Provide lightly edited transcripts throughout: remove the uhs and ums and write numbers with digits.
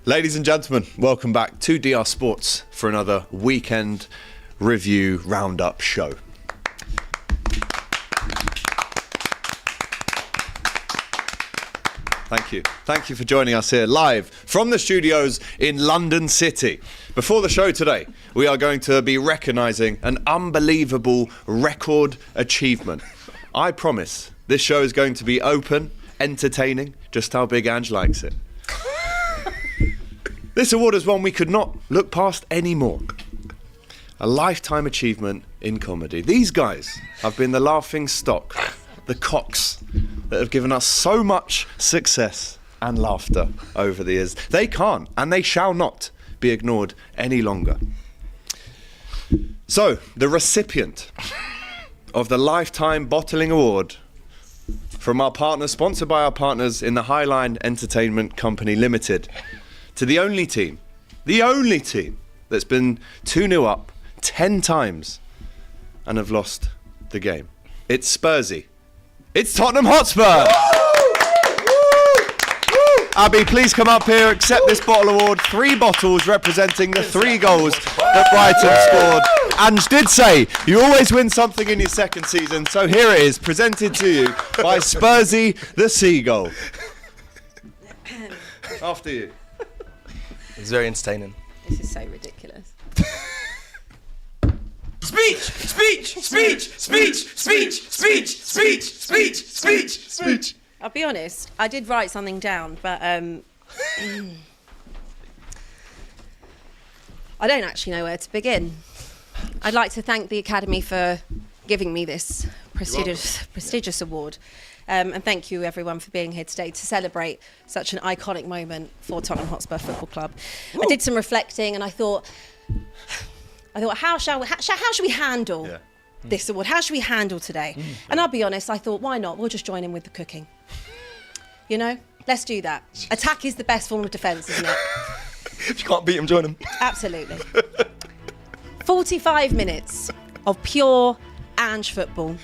Ladies and gentlemen, welcome back to DR Sports for another weekend review roundup show. Thank you for joining us here live from the studios in London City. Before the show today, we are going to be recognising an unbelievable record achievement. I promise this show is going to be open, entertaining, just how Big Ange likes it. This award is one we could not look past anymore. A lifetime achievement in comedy. These guys have been the laughing stock, the cocks that have given us so much success and laughter over the years. They can't and they shall not be ignored any longer. So, the recipient of the Lifetime Bottling Award from our partners, sponsored by our partners in the Highline Entertainment Company Limited, to the only team that's been 2-0 up 10 times and have lost the game. It's Spursy. It's Tottenham Hotspur! Abbi, please come up here, accept this bottle award. 3 bottles representing the 3 goals that Brighton scored. Ange did say, you always win something in your second season, so here it is, presented to you by Spursy the Seagull. After you. It's very entertaining. This is so ridiculous. Speech. I'll be honest, I did write something down, but I don't actually know where to begin. I'd like to thank the Academy for giving me this prestigious award. And thank you everyone for being here today to celebrate such an iconic moment for Tottenham Hotspur Football Club. Ooh. I did some reflecting and I thought, how should we handle this award? How should we handle today? And I'll be honest, I thought, why not? We'll just join in with the cooking. You know, let's do that. Attack is the best form of defence, isn't it? If you can't beat them, join them. Absolutely. 45 minutes of pure Ange football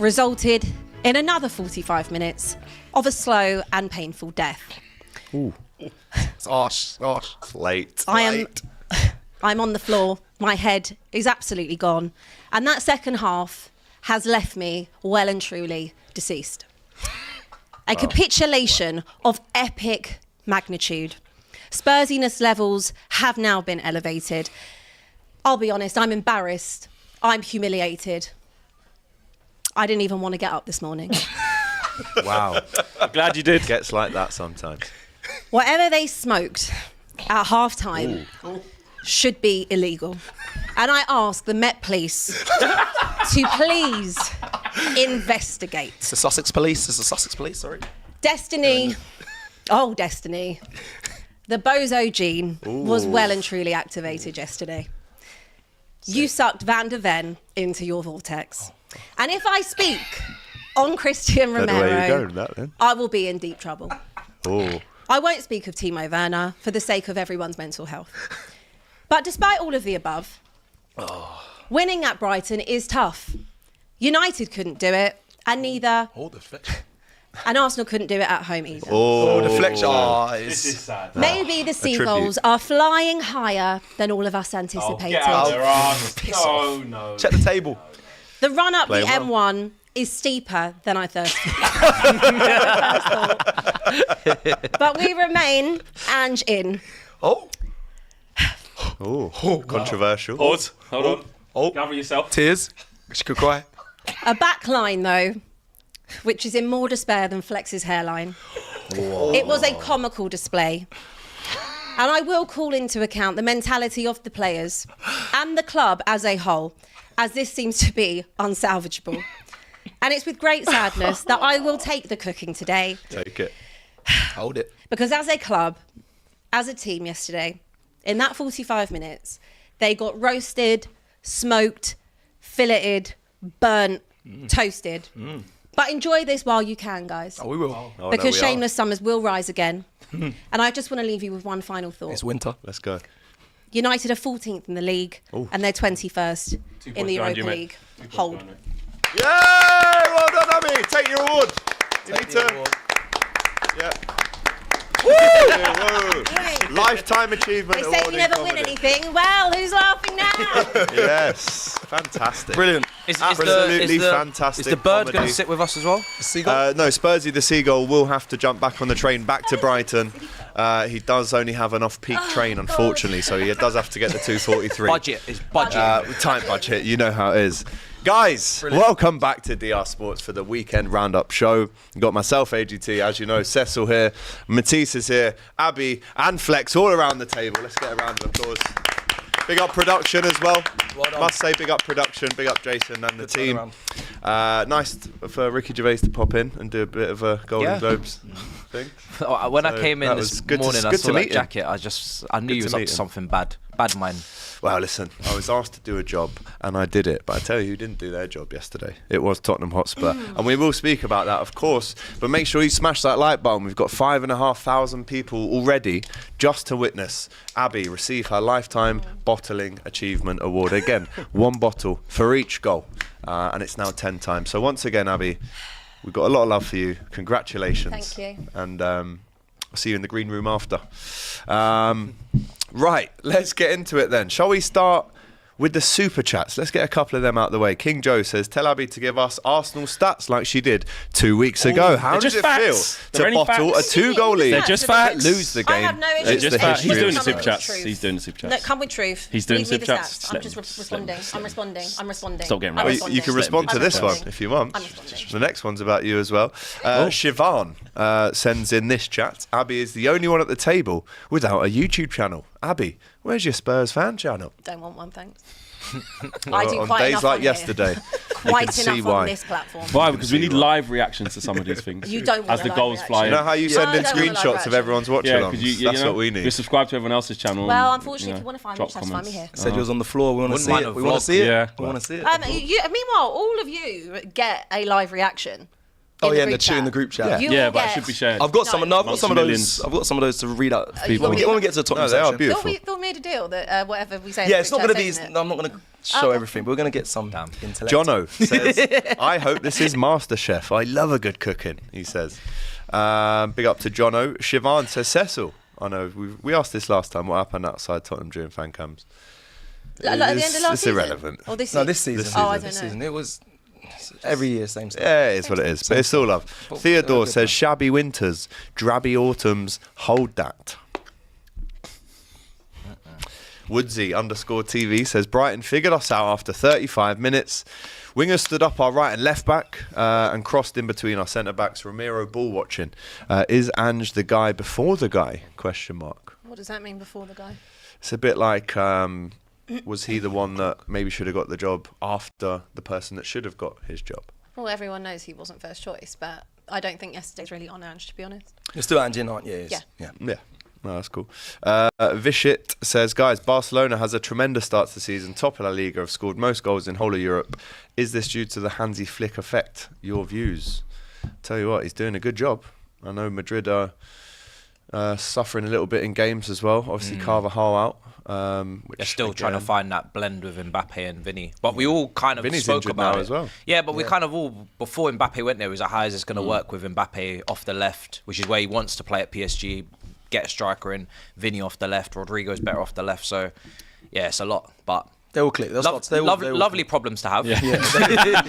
resulted in another 45 minutes of a slow and painful death. Ooh. It's harsh. It's late. I'm on the floor. My head is absolutely gone. And that second half has left me well and truly deceased. A capitulation of epic magnitude. Spursiness levels have now been elevated. I'll be honest, I'm embarrassed. I'm humiliated. I didn't even want to get up this morning. Wow. I'm glad you did. It gets like that sometimes. Whatever they smoked at half-time should be illegal. And I ask the Met Police to please investigate. It's the Sussex Police, sorry. Destiny. The bozo gene was well and truly activated yesterday. You sucked Van der Ven into your vortex. And if I speak on Christian Romero, I will be in deep trouble. Oh. I won't speak of Timo Werner for the sake of everyone's mental health. But despite all of the above, winning at Brighton is tough. United couldn't do it, and neither. And Arsenal couldn't do it at home either. Oh, deflection. This is sad. Maybe the Seagulls are flying higher than all of us anticipated. No. Check the table. The run-up the M1 is steeper than I first thought. But we remain Ange in. Controversial. Pause. Hold on. Gather yourself. Tears. She could cry. A back line, though, which is in more despair than Flex's hairline. Whoa. It was a comical display. And I will call into account the mentality of the players and the club as a whole, as this seems to be unsalvageable. And it's with great sadness that I will take the cooking today. Take it. Hold it. Because as a club, as a team yesterday, in that 45 minutes, they got roasted, smoked, filleted, burnt, toasted. But enjoy this while you can, guys. Oh, we will. Because shameless summers will rise again. And I just want to leave you with one final thought. It's winter. Let's go. United are 14th in the league and they're 21st in the Europa League. Hold. Yay! Well done, Abbi. Take your award. You need to. Yeah. Woo! Lifetime Achievement They Award. say you in never win comedy. anything. Well, who's laughing now? Yes, fantastic. Brilliant. Absolutely fantastic. Is the bird comedy. going to sit with us as well? No, Spursy the Seagull will have to jump back on the train back to Brighton. He does only have an off-peak train, unfortunately, so he does have to get the 2:43. Budget is budget. Tight budget, you know how it is. Guys, welcome back to DR Sports for the weekend roundup show. We've got myself, AGT, as you know, Cecil here, Matisse is here, Abby and Flex all around the table. Let's get a round of applause. Big up production as well. Must say big up production, big up Jason and the team. Nice for Ricky Gervais to pop in and do a bit of a Golden Globes thing. When I came in this morning, I saw that jacket. I knew he was up to something bad. Bad mind. Well, listen, I was asked to do a job and I did it, but I tell you who didn't do their job yesterday. It was Tottenham Hotspur. And we will speak about that, of course, but make sure you smash that like button. We've got 5,500 people already just to witness Abbi receive her Lifetime Bottling Achievement Award. Again, one bottle for each goal, and it's now 10 times. So once again, Abbi, we've got a lot of love for you. Congratulations. Thank you. And I'll see you in the green room after. Right, let's get into it then. Shall we start with the super chats? Let's get a couple of them out of the way. King Joe says, tell Abbi to give us Arsenal stats like she did 2 weeks ago. How does it facts. feel to bottle a 2-goal lead? They're just facts. Lose the game. I have no issue. They're just facts. He's doing the Come super with chats. truth. He's doing the super chats. No, come with truth. He's doing Read me super the chats. stats. I'm just responding. I'm responding. Stop getting I'm right. Well, you can respond to I'm this one responding. if you want. I'm responding. The next one's about you as well. Siobhan sends in this chat. Abbi is the only one at the table without a YouTube channel. Abbi, where's your Spurs fan channel? Don't want one, thanks. I do On quite days enough like on here. yesterday. Quite see enough why. on this platform. Why? Because we need live reactions to some of these things. You don't want as the a live goals reaction. fly You in. know how you send in I don't want a live screenshots of reaction. everyone's watch Yeah, alongs? because That's what we need. You're subscribed to everyone else's channel. Well, and, unfortunately, if you want to find me, drop just have to find me here. Said you was on the floor. We want to Wouldn't see mind it. a We want vlog. to see it. Yeah. We want to see it. Meanwhile, all of you get a live reaction. Oh yeah, in the group chat. You Yeah, will but it get- should be shared. I've got some. No, I've got Amongst some of millions. those. I've got some of those to read out. people. When we get to the Tottenham No, they are section. beautiful. Thought we made a deal that whatever we say. in Yeah, the it's not group going to chat, be. isn't it? I'm not going to show everything, but we're going to get some intellect. Jono says, I hope this is MasterChef. I love a good cooking, he says. Big up to Jono. Siobhan says, Cecil. I know, we asked this last time, what happened outside Tottenham during fan cams? Like at the end of last It's season? irrelevant. Or this No, season? this season. Oh, I don't This know. season. It was every year same stuff. Yeah, it is what it is, but it's all love. Theodore says, shabby winters, drabby autumns, hold that. Woodsy _TV says, Brighton figured us out after 35 minutes. Wingers stood up our right and left back and crossed in between our centre backs. Romero ball watching. Is Ange the guy before the guy? Question mark. What does that mean before the guy? It's a bit like, was he the one that maybe should have got the job after the person that should have got his job? Well, everyone knows he wasn't first choice, but I don't think yesterday's really on Ange, to be honest. You're still Angie, aren't you? Yeah. Yeah. No, that's cool. Vishit says, guys, Barcelona has a tremendous start to the season. Top of La Liga, have scored most goals in whole of Europe. Is this due to the Hansi Flick effect? Your views? Tell you what, he's doing a good job. I know Madrid are suffering a little bit in games as well. Obviously, Carvajal out. They're still trying to find that blend with Mbappe and Vinny. But we all kind of Vinny's spoke injured about now it as well. Yeah, but we kind of all, before Mbappe went there, it was like, how is this going to work with Mbappe off the left, which is where he wants to play at PSG, get a striker in, Vinny off the left, Rodrigo's better off the left. So, yeah, it's a lot. But They will click. lovely problems to have. Yeah.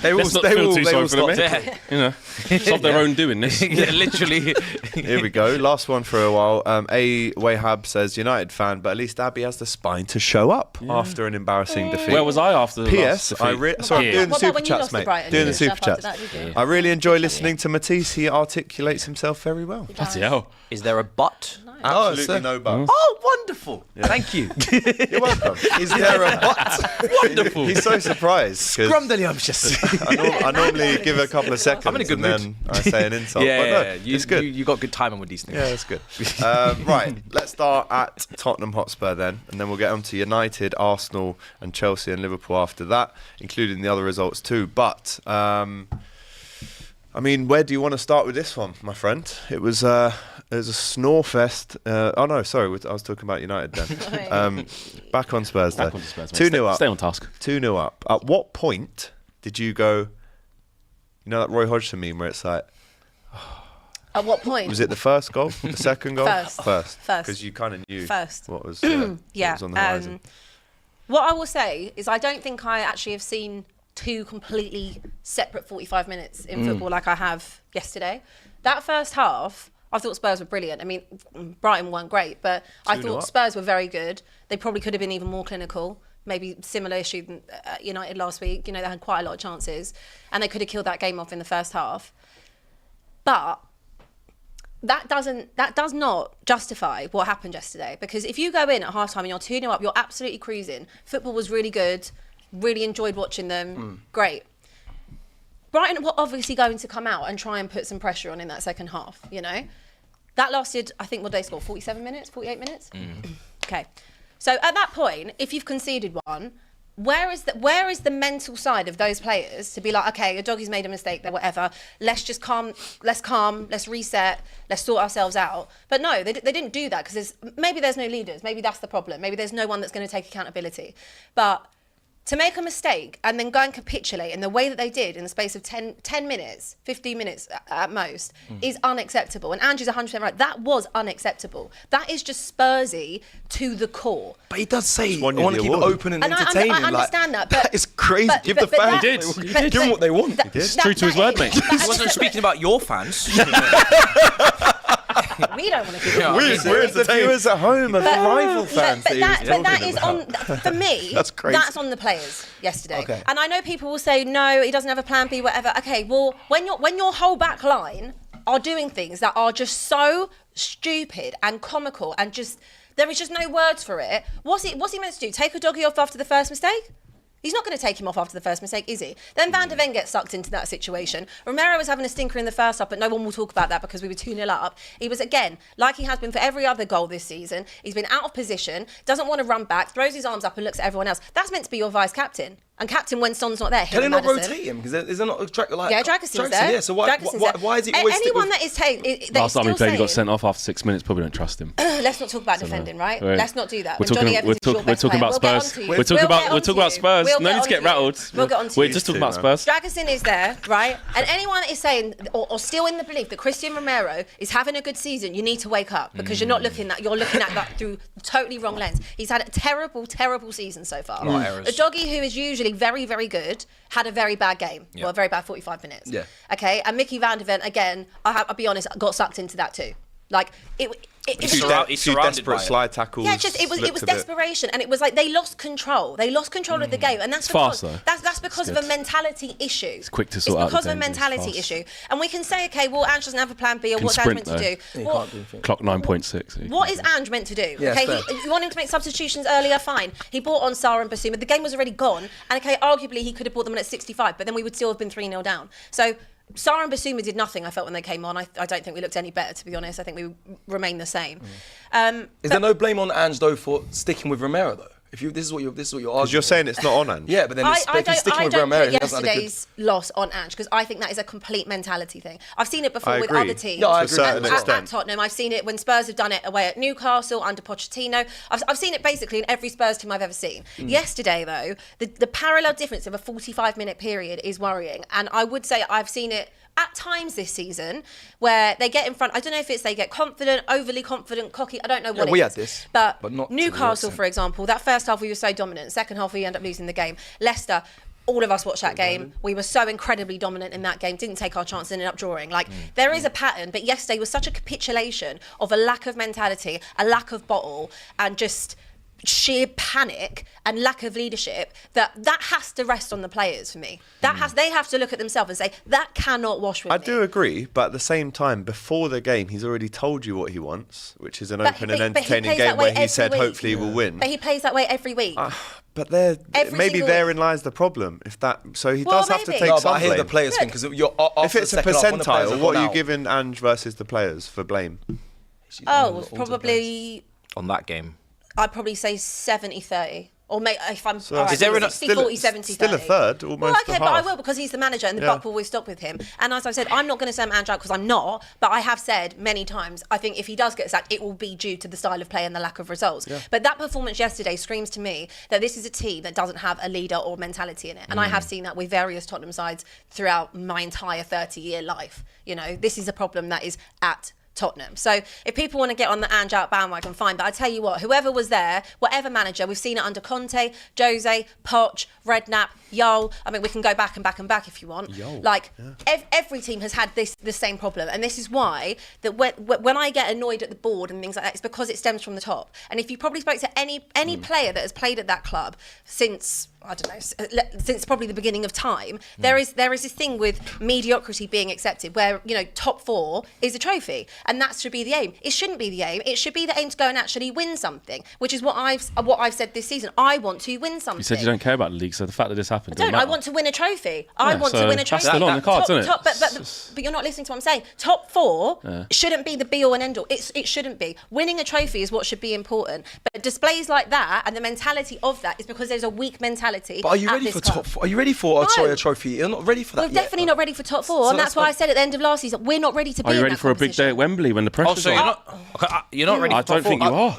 They will. Let's not They feel will. too They sorry will for them, start. eh? You know, it's of their own doing this. Yeah, literally. Here we go. Last one for a while. A. Wahab says, United fan, but at least Abbi has the spine to show up after an embarrassing defeat. Where was I after the last P.S. defeat? Sorry, I'm Yeah. doing the What about super when you chats, lost to mate. Brighton? Doing You the did super stuff after chats. that, did you? I really enjoy listening to Matisse. He articulates himself very well. Bloody hell. Is there a but? Absolutely no buts. Oh, wonderful. Thank you. You're welcome. Is there a but? Wonderful. He's so surprised. 'cause I normally give it a couple of seconds I'm in a good and mood. then I say an insult. Yeah, but no, yeah, it's good. You got good timing with these things. Yeah, it's good. Right, let's start at Tottenham Hotspur then, and then we'll get on to United, Arsenal, and Chelsea and Liverpool after that, including the other results too. But, I mean, where do you want to start with this one, my friend? It was a snore fest. Oh no, sorry, I was talking about United then. Back on Spurs then. Back on to Spurs, mate. 2-0 up. Stay on task. 2-0 up. At what point did you go, you know that Roy Hodgson meme where it's like, At what point? Was it the first goal? The second goal? First. Because you kind of knew what was, what was on the horizon. What I will say is I don't think I actually have seen two completely separate 45 minutes in football like I have yesterday. That first half, I thought Spurs were brilliant. I mean, Brighton weren't great, but I thought Spurs were very good. They probably could have been even more clinical. Maybe similar issue than United last week. You know, they had quite a lot of chances and they could have killed that game off in the first half. But that does not justify what happened yesterday, because if you go in at half-time and you're 2-0 up, you're absolutely cruising. Football was really good, really enjoyed watching them, great. Brighton were obviously going to come out and try and put some pressure on in that second half, you know. That lasted, I think, what did they score, 47 minutes, 48 minutes? Okay. So at that point, if you've conceded one, where is the mental side of those players to be like, okay, a doggy's made a mistake there, whatever, let's just calm, let's reset, let's sort ourselves out. But no, they didn't do that, because maybe there's no leaders, maybe that's the problem, maybe there's no one that's going to take accountability. But to make a mistake and then go and capitulate in the way that they did in the space of 10 minutes, 15 minutes at most, is unacceptable. And Andrew's 100% right. That was unacceptable. That is just Spursy to the core. But he does say he won want to keep it open and entertaining. I understand that. But, that is crazy. Give the fans. He did. Give them what they want. He's true to his word, mate. He wasn't speaking about your fans. We don't want to keep it. We're the viewers at home of the rival fans. But that is on, for me, that's crazy. That's on the players yesterday. Okay. And I know people will say, no, he doesn't have a plan B, whatever. Okay, well, when your whole back line are doing things that are just so stupid and comical and just, there is just no words for it, what's he meant to do? Take a doggy off after the first mistake? He's not going to take him off after the first mistake, is he? Then Van der Ven gets sucked into that situation. Romero was having a stinker in the first half, but no one will talk about that because we were 2-0 up. He was, again, like he has been for every other goal this season, he's been out of position, doesn't want to run back, throws his arms up and looks at everyone else. That's meant to be your vice-captain. And captain when Son's not there. Can they not rotate him? Because is there not a track like... Yeah, Dragason's there. Yeah, so why is he always... Anyone that is taken... Last time he played, he got sent off after 6 minutes. Probably don't trust him. Let's not talk about defending, right? Let's not do that. We're talking about Spurs. We're talking about Spurs. No need to get rattled. We'll get on to We're just talking about Spurs. Dragason is there, right? And anyone that is saying or still in the belief that Christian Romero is having a good season, you need to wake up, because you're looking at that through a totally wrong lens. He's had a terrible season so far. A doggy who is usually very, very good had a very bad game, well, a very bad 45 minutes. Yeah. Okay, and Mickey Van der Ven, again, I'll be honest, got sucked into that too. Like, He's two desperate slide tackles. Yeah, it was desperation, and it was like they lost control. They lost control of the game, and that's because that's because of a mentality issue. It's quick to sort out. It's because of a mentality issue, and we can say, okay, well, Ange doesn't have a plan B, or what's Ange meant to do? Clock 9.6. What is Ange meant to do? Okay, you want him to make substitutions earlier, fine. He brought on Sarr and Basuma. The game was already gone, and okay, arguably he could have brought them in at 65, but then we would still have been 3-0 down. So Sarr and Basuma did nothing, I felt, when they came on. I don't think we looked any better, to be honest. I think we remained the same. Is there no blame on Ange, though, for sticking with Romero, though? This is what you're arguing. Because you're saying it's not on Ange. Yeah, but then if he's sticking with Romero, I don't put yesterday's loss on Ange, because I think that is a complete mentality thing. I've seen it before with other teams. No, I agree. At Tottenham, I've seen it when Spurs have done it away at Newcastle under Pochettino. I've seen it basically in every Spurs team I've ever seen. Yesterday, though, the parallel difference of a 45-minute period is worrying, and I would say I've seen it at times this season where they get in front. I don't know if it's they get confident, overly confident, cocky. I don't know what it is. We had this, but not Newcastle, for example, that first half we were so dominant. Second half we end up losing the game. Leicester, all of us watched that game. We were so incredibly dominant in that game. Didn't take our chance and ended up drawing. There is a pattern, but yesterday was such a capitulation of a lack of mentality, a lack of bottle, and just sheer panic and lack of leadership that has to rest on the players for me. They have to look at themselves and say that cannot wash with me. I do agree, but at the same time, before the game, he's already told you what he wants, which is an open and entertaining game where he said hopefully we'll win. But he plays that way every week. But maybe therein lies the problem. So he does have to take some blame. I hear the players thing, because if it's a percentile, what are you giving Ange versus the players for blame? Probably on that game. I'd probably say 70-30. Or if I'm is there 60, 40, 70, still 30. a third, almost Well, okay, a but I half. will because he's the manager and the buck will always stop with him. And as I've said, I'm not going to say I'm Ange out because I'm not, but I have said many times, I think if he does get sacked, it will be due to the style of play and the lack of results. Yeah. But that performance yesterday screams to me that this is a team that doesn't have a leader or mentality in it. And I have seen that with various Tottenham sides throughout my entire 30-year life. You know, this is a problem that is at Tottenham. So if people want to get on the Ange out bandwagon, fine. But I tell you what, whoever was there, whatever manager, we've seen it under Conte, Jose, Poch, Redknapp, Yol. I mean, we can go back and back and back if you want. Every team has had the same problem, and this is why that when I get annoyed at the board and things like that, it's because it stems from the top. And if you probably spoke to any player that has played at that club since, I don't know, since probably the beginning of time, there is this thing with mediocrity being accepted, where top 4 is a trophy, and that should be the aim. It shouldn't be the aim. It should be the aim to go and actually win something, which is what I've said this season. I want to win something. You said you don't care about the league, so the fact that this happened. I want to win a trophy. I want to win a trophy. That's still on the cards, isn't it? But you're not listening to what I'm saying. Top 4 shouldn't be the be all and end all. It shouldn't be. Winning a trophy is what should be important. But displays like that and the mentality of that is because there's a weak mentality. But are you ready for top 4? Are you ready for a trophy? You're not ready for that. We're definitely not ready for top 4, and that's why I said at the end of last season we're not ready to be. Are you in ready that for a big day at Wembley when the pressure's on? You're not ready. I don't think you are.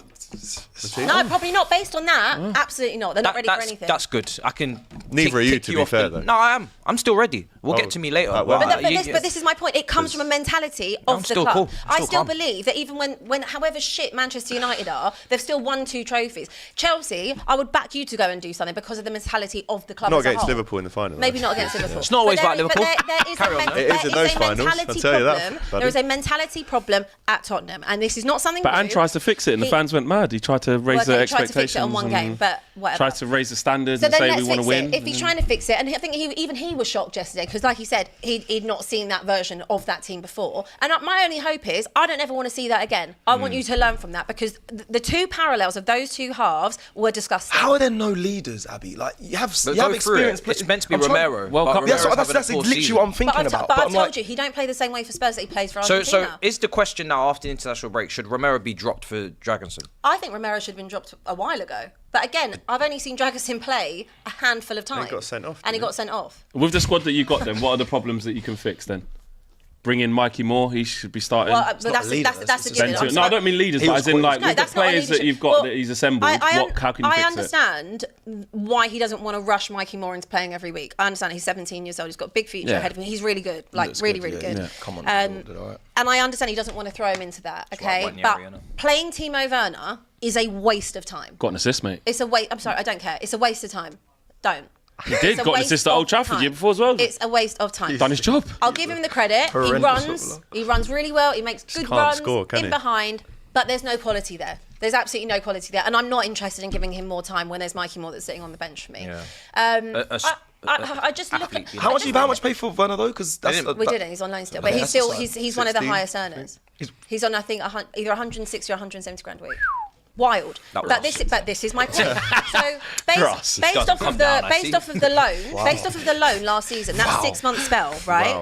No, probably not. Based on that, absolutely not. They're not ready for anything. That's good. I can. Neither are you, to be fair, though. No, I am. I'm still ready. We'll get to me later. But this is my point. It comes from a mentality of the club. I still believe that even when however shit Manchester United are, they've still won 2 trophies. Chelsea, I would back you to go and do something because of the mentality of the club. Not as a against whole. Liverpool in the final. Maybe not against Liverpool. It's not always about Liverpool. There is It is in those finals, I'll tell you that, buddy. There is a mentality problem at Tottenham, and this is not something. But Ange tries to fix it, and the fans went mad. He tried to raise their expectations. He tried to fix it on one game, but whatever. Tried to raise the standards So and then say let's we want to fix win. it. If he's trying to fix it, and I think even he was shocked yesterday because, like he said, he'd not seen that version of that team before. And my only hope is I don't ever want to see that again. I want you to learn from that because the 2 parallels of those 2 halves were disgusting. How are there no leaders, Abby? Like you have experience. It's meant to be Romero. That's literally what I'm thinking about. But I told you he don't play the same way for Spurs that he plays for Argentina. So is the question now after the international break, should Romero be dropped for Dragonson? I think Romero should have been dropped a while ago. But again, I've only seen Dragonson play a handful of times. And he got sent off. And he got sent off. With the squad that you got, then what are the problems that you can fix then? Bring in Mikey Moore. He should be starting. Well, but that's a given. No, I don't mean leaders, but as in like with the players that you've got that he's assembled. How can you fix it? I understand why he doesn't want to rush Mikey Moore into playing every week. I understand he's 17 years old. He's got a big future ahead of him. He's really good, really good. Yeah. Come on, and I understand he doesn't want to throw him into that. Okay, but playing Timo Werner is a waste of time. Got an assist, mate. It's a waste. I'm sorry, I don't care. It's a waste of time. Don't. He did. Got an assist at Old Trafford the year before as well. It's a waste of time. Done his job. I'll give him the credit. He runs really well. He makes good runs in behind, but there's no quality there. There's absolutely no quality there, and I'm not interested in giving him more time when there's Mikey Moore that's sitting on the bench for me. Yeah. I just look at how much pay for Werner though? Because we didn't. He's on loan still, but he's one of the highest earners. He's on I think either 160 or 170 grand a week. Wild, but this is my point. So based off of the loan last season, that 6-month spell, right?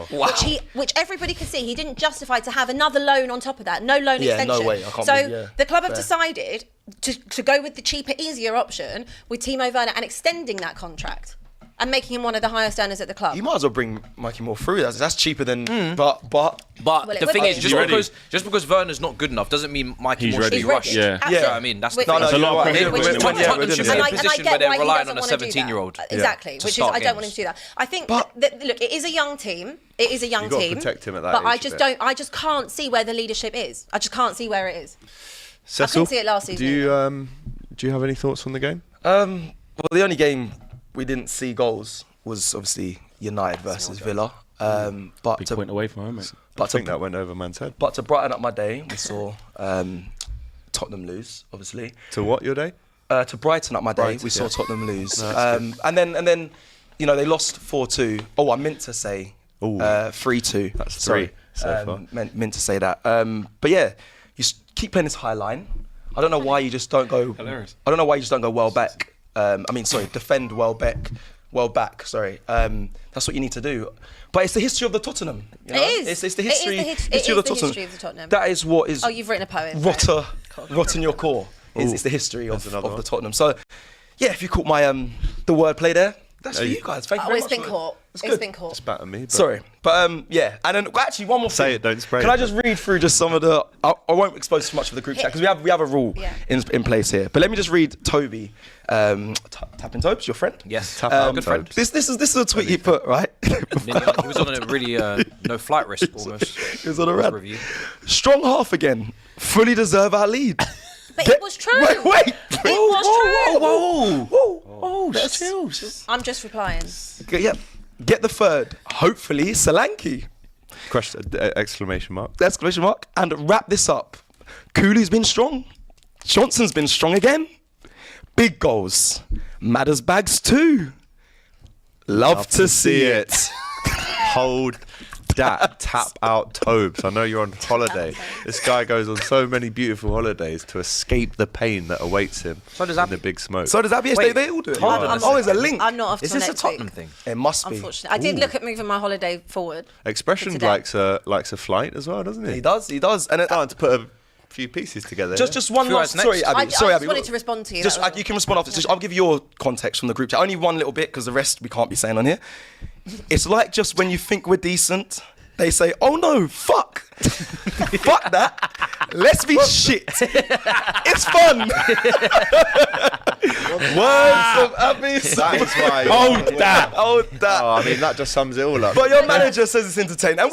Which everybody could see, he didn't justify to have another loan on top of that, no loan extension. No way. I can't the club have decided to go with the cheaper, easier option with Timo Werner and extending that contract. And making him one of the highest earners at the club. You might as well bring Mikey Moore through. That's cheaper than. But the thing is, just because Werner's not good enough doesn't mean Mikey Moore should be rushed. Yeah. You know what I mean? That's a lot of pressure. Tottenham should be in a position where they're relying on a 17-year-old. Exactly, which is I don't want him to do that. I think look, it is a young team. It is a young team. You've got to protect him at that but age I just can't see where the leadership is. I just can't see where it is. Cecil, I couldn't see it last season. Do you have any thoughts on the game? Well, the only game we didn't see goals was obviously United versus Villa. But big point away from home, mate. I think that went over man's head. But to brighten up my day, we saw Tottenham lose, obviously. To what your day? To brighten up my day, we saw Tottenham lose. And then they lost 4-2. Oh, I meant to say 3-2. That's 3 so far. Meant to say that. But yeah, keep playing this high line. I don't know why you just don't go. Hilarious. I don't know why you just don't go well back. Defend well back. That's what you need to do. But it's the history of the Tottenham. You know? It is. It's the history. It is the history of the Tottenham. That is what is. Oh, you've written a poem. Rot in your core. It's the history of the Tottenham. So, yeah, if you caught my the wordplay there, that's for you guys. Thank you very It's much. been caught. It's It's good. been caught. It's better than me. But Sorry, but yeah, and then actually one more Say thing. it, don't spray Can it. I just read through just some of the? I won't expose too much of the group chat because we have a rule Yeah. in place here. But let me just read Toby, Tapping Tobes, your friend. Yes, Tap out good friend. This is a tweet he put right. He was on a really no flight risk almost. He was on a rant. Review. Strong half again. Fully deserve our lead. But it was true. Wait. It was true. Whoa. Oh, Let's- chill. I'm just replying. Get the third. Hopefully, Solanke. Question, exclamation mark. Exclamation mark. And wrap this up. Cooley's been strong. Johnson's been strong again. Big goals. Matters bags too. Love to see it. Hold that. Tap out Tobes. I know you're on holiday. This guy goes on so many beautiful holidays to escape the pain that awaits him So does in Abbi. the big smoke. So does Abbi? Yes, Wait, they all do it. hold on a Oh, there's a second. link. I'm not off Is till this a next Tottenham week. thing? It must be. Unfortunately, I did look at moving my holiday forward. Expression today. likes a flight as well, doesn't he? He does. And Starting to put a few pieces together. just one Who last. has Sorry, next? Abbi. I Sorry, just Abbi. wanted to respond to you. Just that was you can respond after. Just, I'll give you your context from the group chat. Only one little bit because the rest we can't be saying on here. It's like just when you think we're decent, they say, "Oh no, fuck, fuck that. Let's be shit. It's fun." Words of Abbi. That is why. Hold that. Oh, I mean, that just sums it all up. But your manager says it's entertaining, and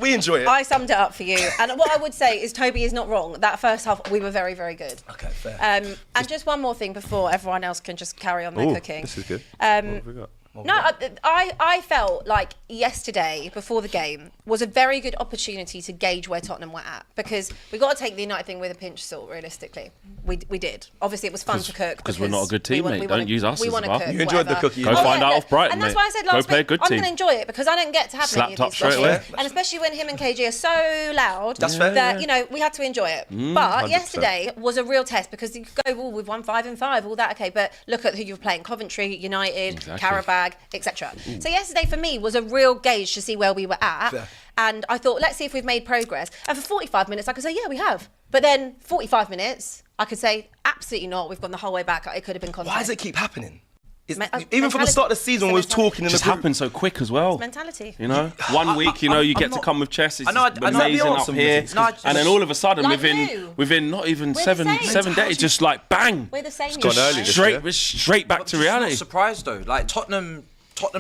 we enjoy it. I summed it up for you. And what I would say is Toby is not wrong. That first half, we were very, very good. Okay, fair. And just one more thing before everyone else can just carry on their Ooh, cooking. this is good. What have we got? No, I felt like yesterday, before the game, was a very good opportunity to gauge where Tottenham were at. Because we got to take the United thing with a pinch of salt, realistically. We did. Obviously, it was fun to cook. Because we're not a good team, mate. Don't use us we as wanna a bar. cook, You enjoyed the whatever. cookie. Go find out off Brighton, And that's mate. why I said Go last play a week, good I'm team. going to enjoy it because I don't get to have many Slapped of up these straight away. discussions. And especially when him and KG are so loud That's fair. that, you know, we had to enjoy it. But 100%. yesterday was a real test because you could go, we've won 5-5, all that, okay. But look at who you're playing, Coventry, United, Exactly. Carabag, etc. So yesterday for me was a real gauge to see where we were at. Fair. And I thought, let's see if we've made progress. And for 45 minutes, I could say, yeah, we have. But then 45 minutes, I could say, absolutely not. We've gone the whole way back. It could have been contact. Why does it keep happening? Me- Even from the start of the season, mentality. we was talking in It the just group. happened so quick as well. Mentality. You know, 1 week, you know, you get to come with chess. It's I know, I know. amazing Be up awesome here, with it. No, I and then all of a sudden, Like you. within not even We're the seven same. days, just like bang, We're the same. gone you know. early this year. we're straight back to I'm reality. not surprised though. Like Tottenham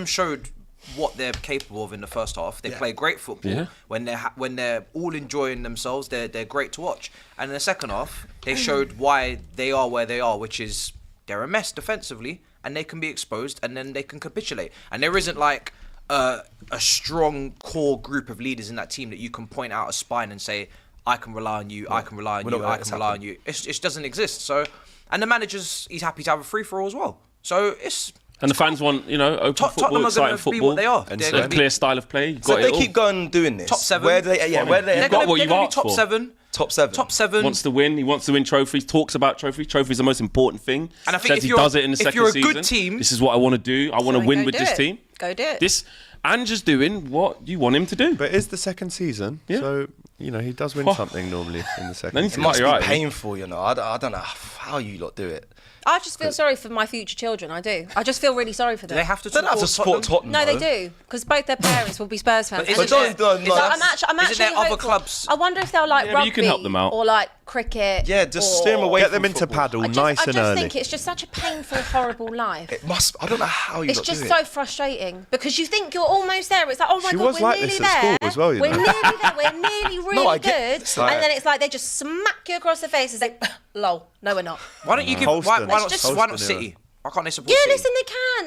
showed what they're capable of in the first half. They play great football. Yeah. When they're all enjoying themselves. They're great to watch. And in the second half, they showed why they are where they are, which is they're a mess defensively, and they can be exposed, and then they can capitulate. And there isn't like a strong core group of leaders in that team that you can point out a spine and say, I can rely on you, I can rely on We're you, not I letting can this rely on you. It doesn't exist. So, and the manager's he's happy to have a free for all as well. So it's. And the fans want, you know, open Tottenham football, are exciting gonna be football, what they are. and They're a gonna be- clear style of play. You've So got if they it all. keep going doing this, Top 7. Where do they? Yeah, where do they? They're got gonna, what they're you've gonna be asked top for. 7. Top 7. Top 7. Wants to win. He wants to win trophies. Talks about trophies. Trophies the most important thing. And I think Says if he you're- does it in the if second you're a season. good team- This is what I want to do. I want to then win go with do this it. team. Go do it. This and just doing what you want him to do. But it's the second season, Yeah. so you know he does win Oh. something normally in the second. Then he season. It must be Right. painful, you know. I don't know how you lot do it. I just feel sorry for my future children. I do. I just feel really sorry for them. Do they have to They don't have to support Tottenham. No, they though. do, because both their parents will be Spurs fans. But And isn't it's- there- no, is no, that- I'm actually there other hopeful. clubs? I wonder if they'll like Yeah, but rugby you can help them out. or like cricket. Yeah, just or- steer them away. Get them from into football. paddle I just, nice I and just early. think it's just such a painful, horrible life. It must. I don't know how you It's lot do just it. so frustrating because you think you're almost there. It's like, oh my She god, was we're like nearly this at school there. as well, you We're know. nearly there. We're nearly really I get- good. it's like- And then it's like they just smack you across the face and say, lol, no, we're not. Why don't you give? Holston. Why It's not? just- Why not Holston, City? Why can't they support Yeah, City? listen, they can.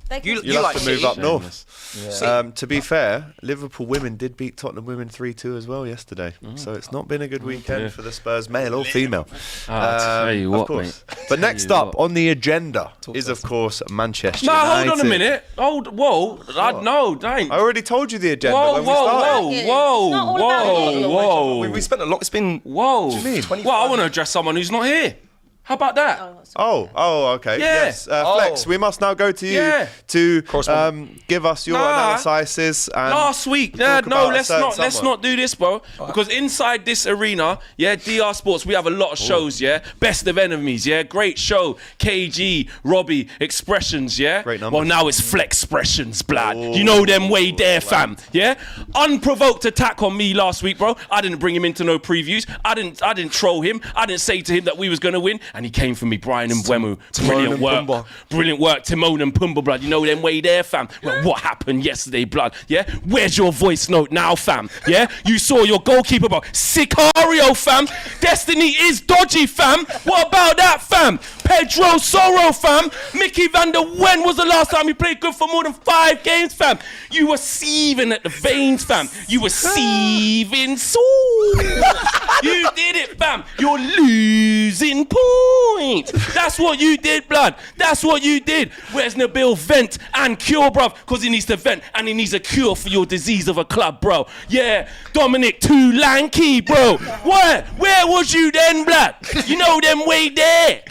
They can. You You'll like have to move City? up north. Yeah. To be fair, Liverpool women did beat Tottenham women 3-2 as well yesterday. So it's not been a good weekend dear. for the Spurs, male or female. I tell you Of what, course. mate. But next you up what. on the agenda is, of course, Manchester No, United. hold on a minute. Whoa. No, don't. I already told you the agenda Whoa, when we started. It's not all about you. We spent a lot. It's been. Whoa. do you mean? Well, I want to address someone who's not here. How about that? Oh, okay. Yeah. Yes. Flex, we must now go to you to give us your analysis. And last week, let's not do this, bro. Because inside this arena, DR Sports, we have a lot of shows, Best of Enemies, great show. KG, Robbie, Expressions, Great numbers. Well, now it's Flex Expressions, blood. You know them way there, fam, Unprovoked attack on me last week, bro. I didn't bring him into no previews. I didn't troll him. I didn't say to him that we was gonna win. And he came for me, Brian and Mbeumo. Brilliant work. Brilliant work, Timon and Pumbaa, blood. You know them way there, fam. Well, what happened yesterday, blood? Where's your voice note now, fam? You saw your goalkeeper, bro. Sicario, fam. Destiny is dodgy, fam. What about that, fam? Pedro Soro, fam. Mickey van der Ven was the last time he played good for more than 5 games, fam. You were seething at the veins, fam. You were seething so. You did it, fam. You're losing points. That's what you did, blood. That's what you did. Where's Nabil vent and cure, bruv? Because he needs to vent and he needs a cure for your disease of a club, bro. Dominic too lanky, bro. Where was you then, blood? You know them way there.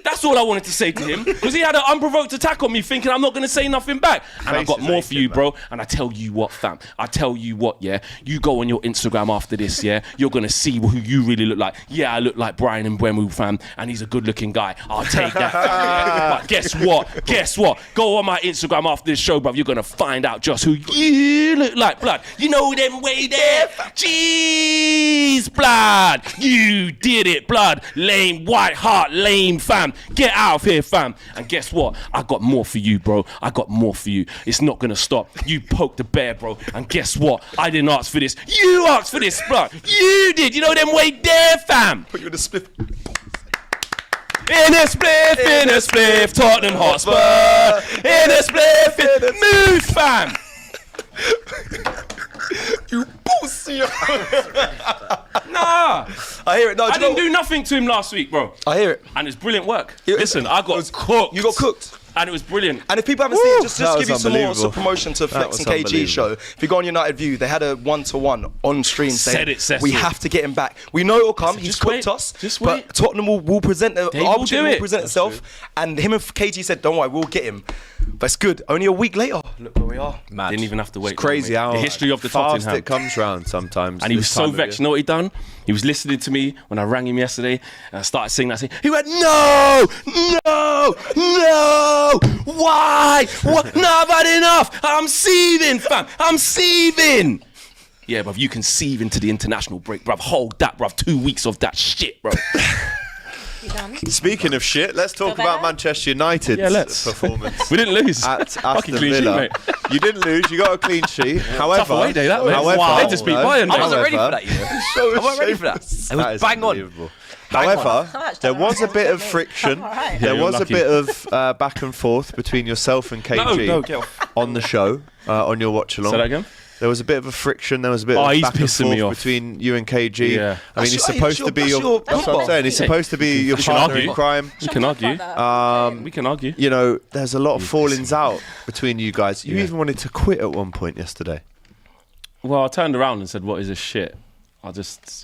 That's all I wanted to say to him, because he had an unprovoked attack on me thinking I'm not going to say nothing back. And I got more for you, bro. And I tell you what, fam. I tell you what, you go on your Instagram after this, you're going to see who you really look like. I look like Brian and Mbeumo, fam, and he's a good-looking guy. I'll take that, fam. But guess what? Go on my Instagram after this show, bro. You're going to find out just who you look like, blood. You know them way there. Jeez, blood. You did it, blood. Lame, white heart, lame, fam. Get out of here, fam. And guess what? I got more for you, bro. I got more for you. It's not gonna stop. You poked the bear, bro. And guess what? I didn't ask for this. You asked for this, bro. You did. You know them way there, fam. Put you in a split. In a spliff, Tottenham Hotspur. In a spliff, move, fam. You pussy. Nah. I hear it. No, I didn't do nothing to him last week, bro. I hear it. And it's brilliant work. Listen, I got cooked. You got cooked. And it was brilliant. And if people haven't seen it, just That give was you some more unbelievable. promotion to Flex was and KG show. unbelievable. If you go on United View, they had a 1-to-1 on stream saying we have to get him back. We know it'll come. He's just cooked wait. us. Just wait. But Tottenham will present will do it. itself. And him and KG said, don't worry, we'll get him. But it's good. Only a week later, look where we are. Mad. Didn't even have to wait. Crazy long, how mate. The history of the fast Tottenham. it comes round sometimes. And he was this so time of vexed. year. You know what he done? He was listening to me when I rang him yesterday, and I started singing that song. He went, no, why? What? No, I've had enough. I'm seething, fam. I'm seething. Yeah, bruv, you can seethe into the international break, bruv. Hold that, bruv. 2 weeks of that shit, bruv. You done? Speaking of shit, let's talk Feel about better? Manchester United's Yeah, let's. performance. We didn't lose. At Fucking Aston clean sheet, Villa. mate. You didn't lose, you got a clean sheet. Tough away day, that, mate. however, They just beat Bayern, I mate. wasn't ready for However- that, you know. I wasn't ready for that. It was That is bang on. unbelievable. However, there was a bit of friction. Alright. There Yeah, was you're a bit of back and forth between yourself and KG No, get off. on the show, on your watch along. Say that again? There was a bit of a friction. There was a bit Oh, of he's back and pissing forth me off. between you and KG. Yeah. I mean, That's he's your- supposed to be that's your. your That's what I'm saying. He's Hey, supposed to be your we can partner argue. in crime. We can argue. We can argue. You know, there's a lot of fallings out between you guys. You even wanted to quit at one point yesterday. Well, I turned around and said, what is this shit? I just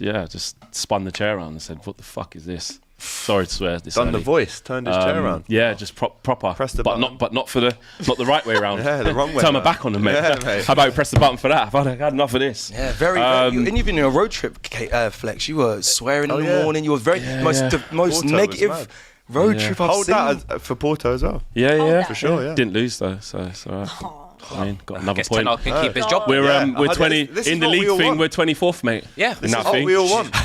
spun the chair around and said, what the fuck is this? Sorry to swear. This Done the early. voice, turned his chair around. Yeah, just proper. Press the but button. not the right way around. Yeah, the wrong way Turn my round. back on them, mate. Yeah, mate. How about you press the button for that? I've had enough of this. Yeah, very. And even in a road trip, Flex, you were swearing in the yeah. morning. You were very Yeah. the most Porto was negative mad. road Yeah. trip I've Hold seen. that for Porto as well. Yeah, that. For sure, yeah. Didn't lose though, so it's all right. I mean, got another Guess point. Ten Hag can keep his job. We're Yeah, we're I- 20 this is in the what we league all thing. want. We're 24th, mate. Yeah, in this that is what thing. we all want.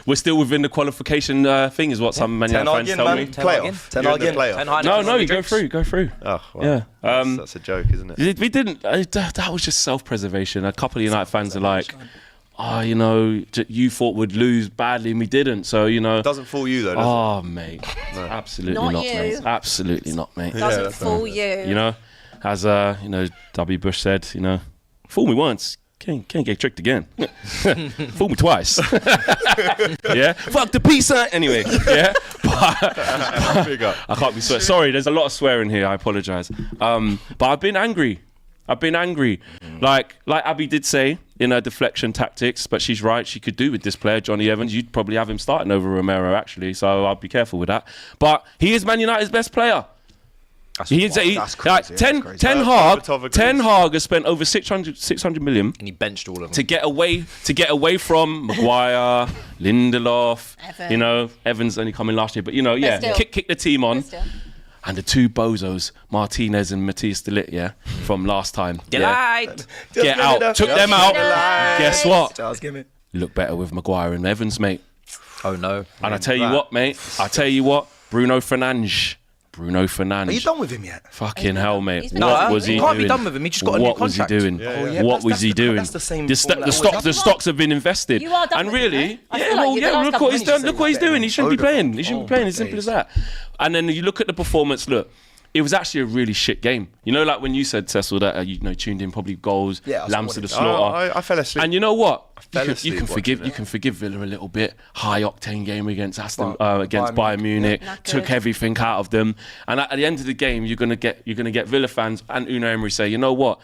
We're still within the qualification thing, is what some Man Ten United Hag fans in, tell man. me. Ten Hag in. Playoff. Ten You're in Hag in. the playoff. Ten Hag No, in. no, you go Drinks. through, go through. Oh, well. Yeah. That's a joke, isn't it? We didn't. That was just self-preservation. A couple of United fans are like, "Oh, you know, you thought we'd lose badly, and we didn't." So you know. Doesn't fool you though, does Oh, mate, absolutely Not not, you. mate. Absolutely not, mate. Doesn't that's fool you. You know, as you know, W. Bush said, you know, fool me once, can't get tricked again. Fool me twice. Yeah, fuck the peace sign. Anyway, yeah. Big up. I can't be swearing. Sorry, there's a lot of swearing here. I apologise. But I've been angry. I've been angry. Like Abbi did say in her deflection tactics, but she's right. She could do with this player, Johnny Evans. You'd probably have him starting over Romero, actually. So I'll be careful with that. But he is Man United's best player. That's Like, crazy. Ten Hag has spent over 600 million And he benched all of them. to get away from Maguire, Lindelof. Evan. You know, Evans only coming last year, but you know, still. kick the team on. But still. And the two bozos, Martinez and Matthias de Ligt, from last time. Delight. Get out. Took them out. Guess what? Charles, give me. Look better with Maguire and Evans, mate. Oh no. And I tell you what, mate. Bruno Fernandes. Are you done with him yet? Fucking hell, mate. He's been What done. was he He doing? can't be done with him. He just got a new What was he contract. doing? yeah. What was he doing? That's the same The form that always happens. stocks have been invested. You are done And with him, really, eh? I feel like you're the last look couple what he's of done. minutes Look what he's doing. He shouldn't be playing. He shouldn't be playing. my As simple days. as that. And then you look at the performance. Look, it was actually a really shit game. You know, like when you said, Cecil, that tuned in probably goals, Yeah, I was lambs to the watching it. slaughter. I fell asleep. And you know what? fell You asleep can forgive watching it. Villa a little bit. High octane game against against Bayern Bayern Munich. Not Took good. everything out of them. And at the end of the game, you're gonna get Villa fans and Unai Emery say, you know what?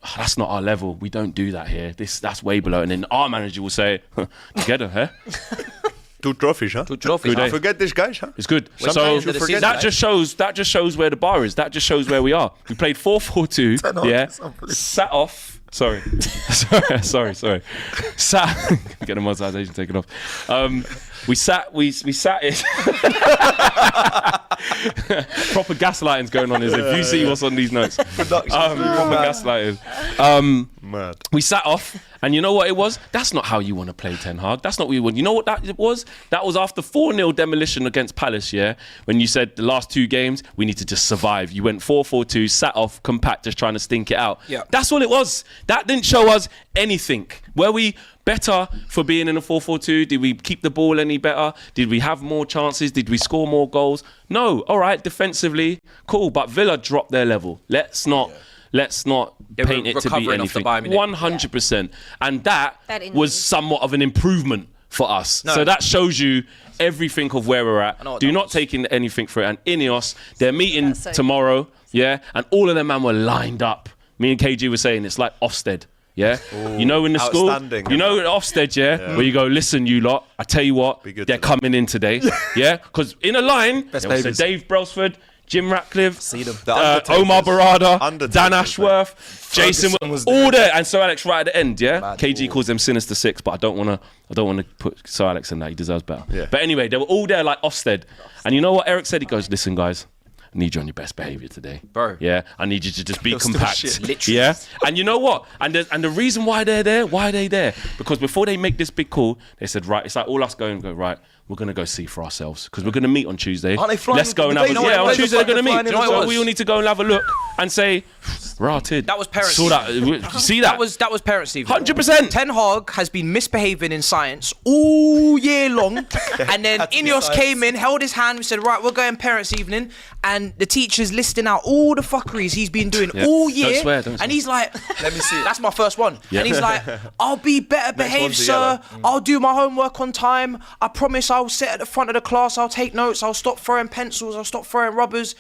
Oh, that's not our level. We don't do that here. That's way below. And then our manager will say, together, huh? Two trophies, huh? Two trophies. Good day. Forget this, guys, huh? It's good. Sometimes So you forget that just shows where the bar is. That just shows where we are. We played 4-4-2. Yeah. Sat off. Sorry. sorry. Sat. Get the monetization taken off. We sat it. Proper gaslighting's going on. Is if you see what's on these notes. Proper gaslighting. Mad. We sat off, and you know what it was? That's not how you want to play Ten Hag. That's not what you want. You know what that was? That was after 4-0 demolition against Palace, yeah? When you said the last two games, we need to just survive. You went 4-4-2, sat off, compact, just trying to stink it out. Yeah. That's all it was. That didn't show us anything. Were we better for being in a 4-4-2? Did we keep the ball any better? Did we have more chances? Did we score more goals? No. All right, defensively, cool. But Villa dropped their level. Let's not paint it to be recovering off the anything. Bayern Munich. 100%. And that That was injury. somewhat of an improvement for us. So that shows you everything of where we're at. know what Do that not was. take in anything for it. And Ineos, they're meeting That's so tomorrow, yeah? And all of them man were lined up. Me and KG were saying it's like Ofsted. Yeah, you know in the school, outstanding. you know at Ofsted, yeah, where you go, listen, you lot, I tell you what, Be good they're to them. coming in today, yeah, because in a line, there was babies. Dave Brailsford, Jim Ratcliffe, them. The Undertakers. Omar Barada, Undertakers, Dan mate. Ashworth, Jason, Ferguson was all there. there, and Sir Alex right at the end, yeah. Mad KG ball. calls them Sinister Six, but I don't want to put Sir Alex in that. He deserves better. Yeah. But anyway, they were all there like Ofsted, and you know what Eric said? He goes, listen, guys. I need you on your best behaviour today, Bro. Yeah, I need you to just be You're still compact, shit. Literally. yeah. And you know what? And the reason why they're there, why are they there? Because before they make this big call, they said, right, it's like all us go right. We're gonna go see for ourselves because we're gonna meet on Tuesday. Aren't they flying Let's go and have the a day? yeah. On Where's the Tuesday they're gonna flight? meet. They're flying in So as we well. all need to go and have a look and say, rotted. That was parents' Saw that. You see that? That was parents' evening. 100%. Ten Hag has been misbehaving in science all year long, and then Had to be Ineos science. came in, held his hand, we said, right, we're going parents' evening, and the teacher's listing out all the fuckeries he's been doing all Don't year, swear, don't and swear. he's like, Let me see it. that's my first one, and he's like, I'll be better behaved, one's a sir. yellow. I'll do my homework on time. I promise I'll sit at the front of the class. I'll take notes. I'll stop throwing pencils. I'll stop throwing rubbers.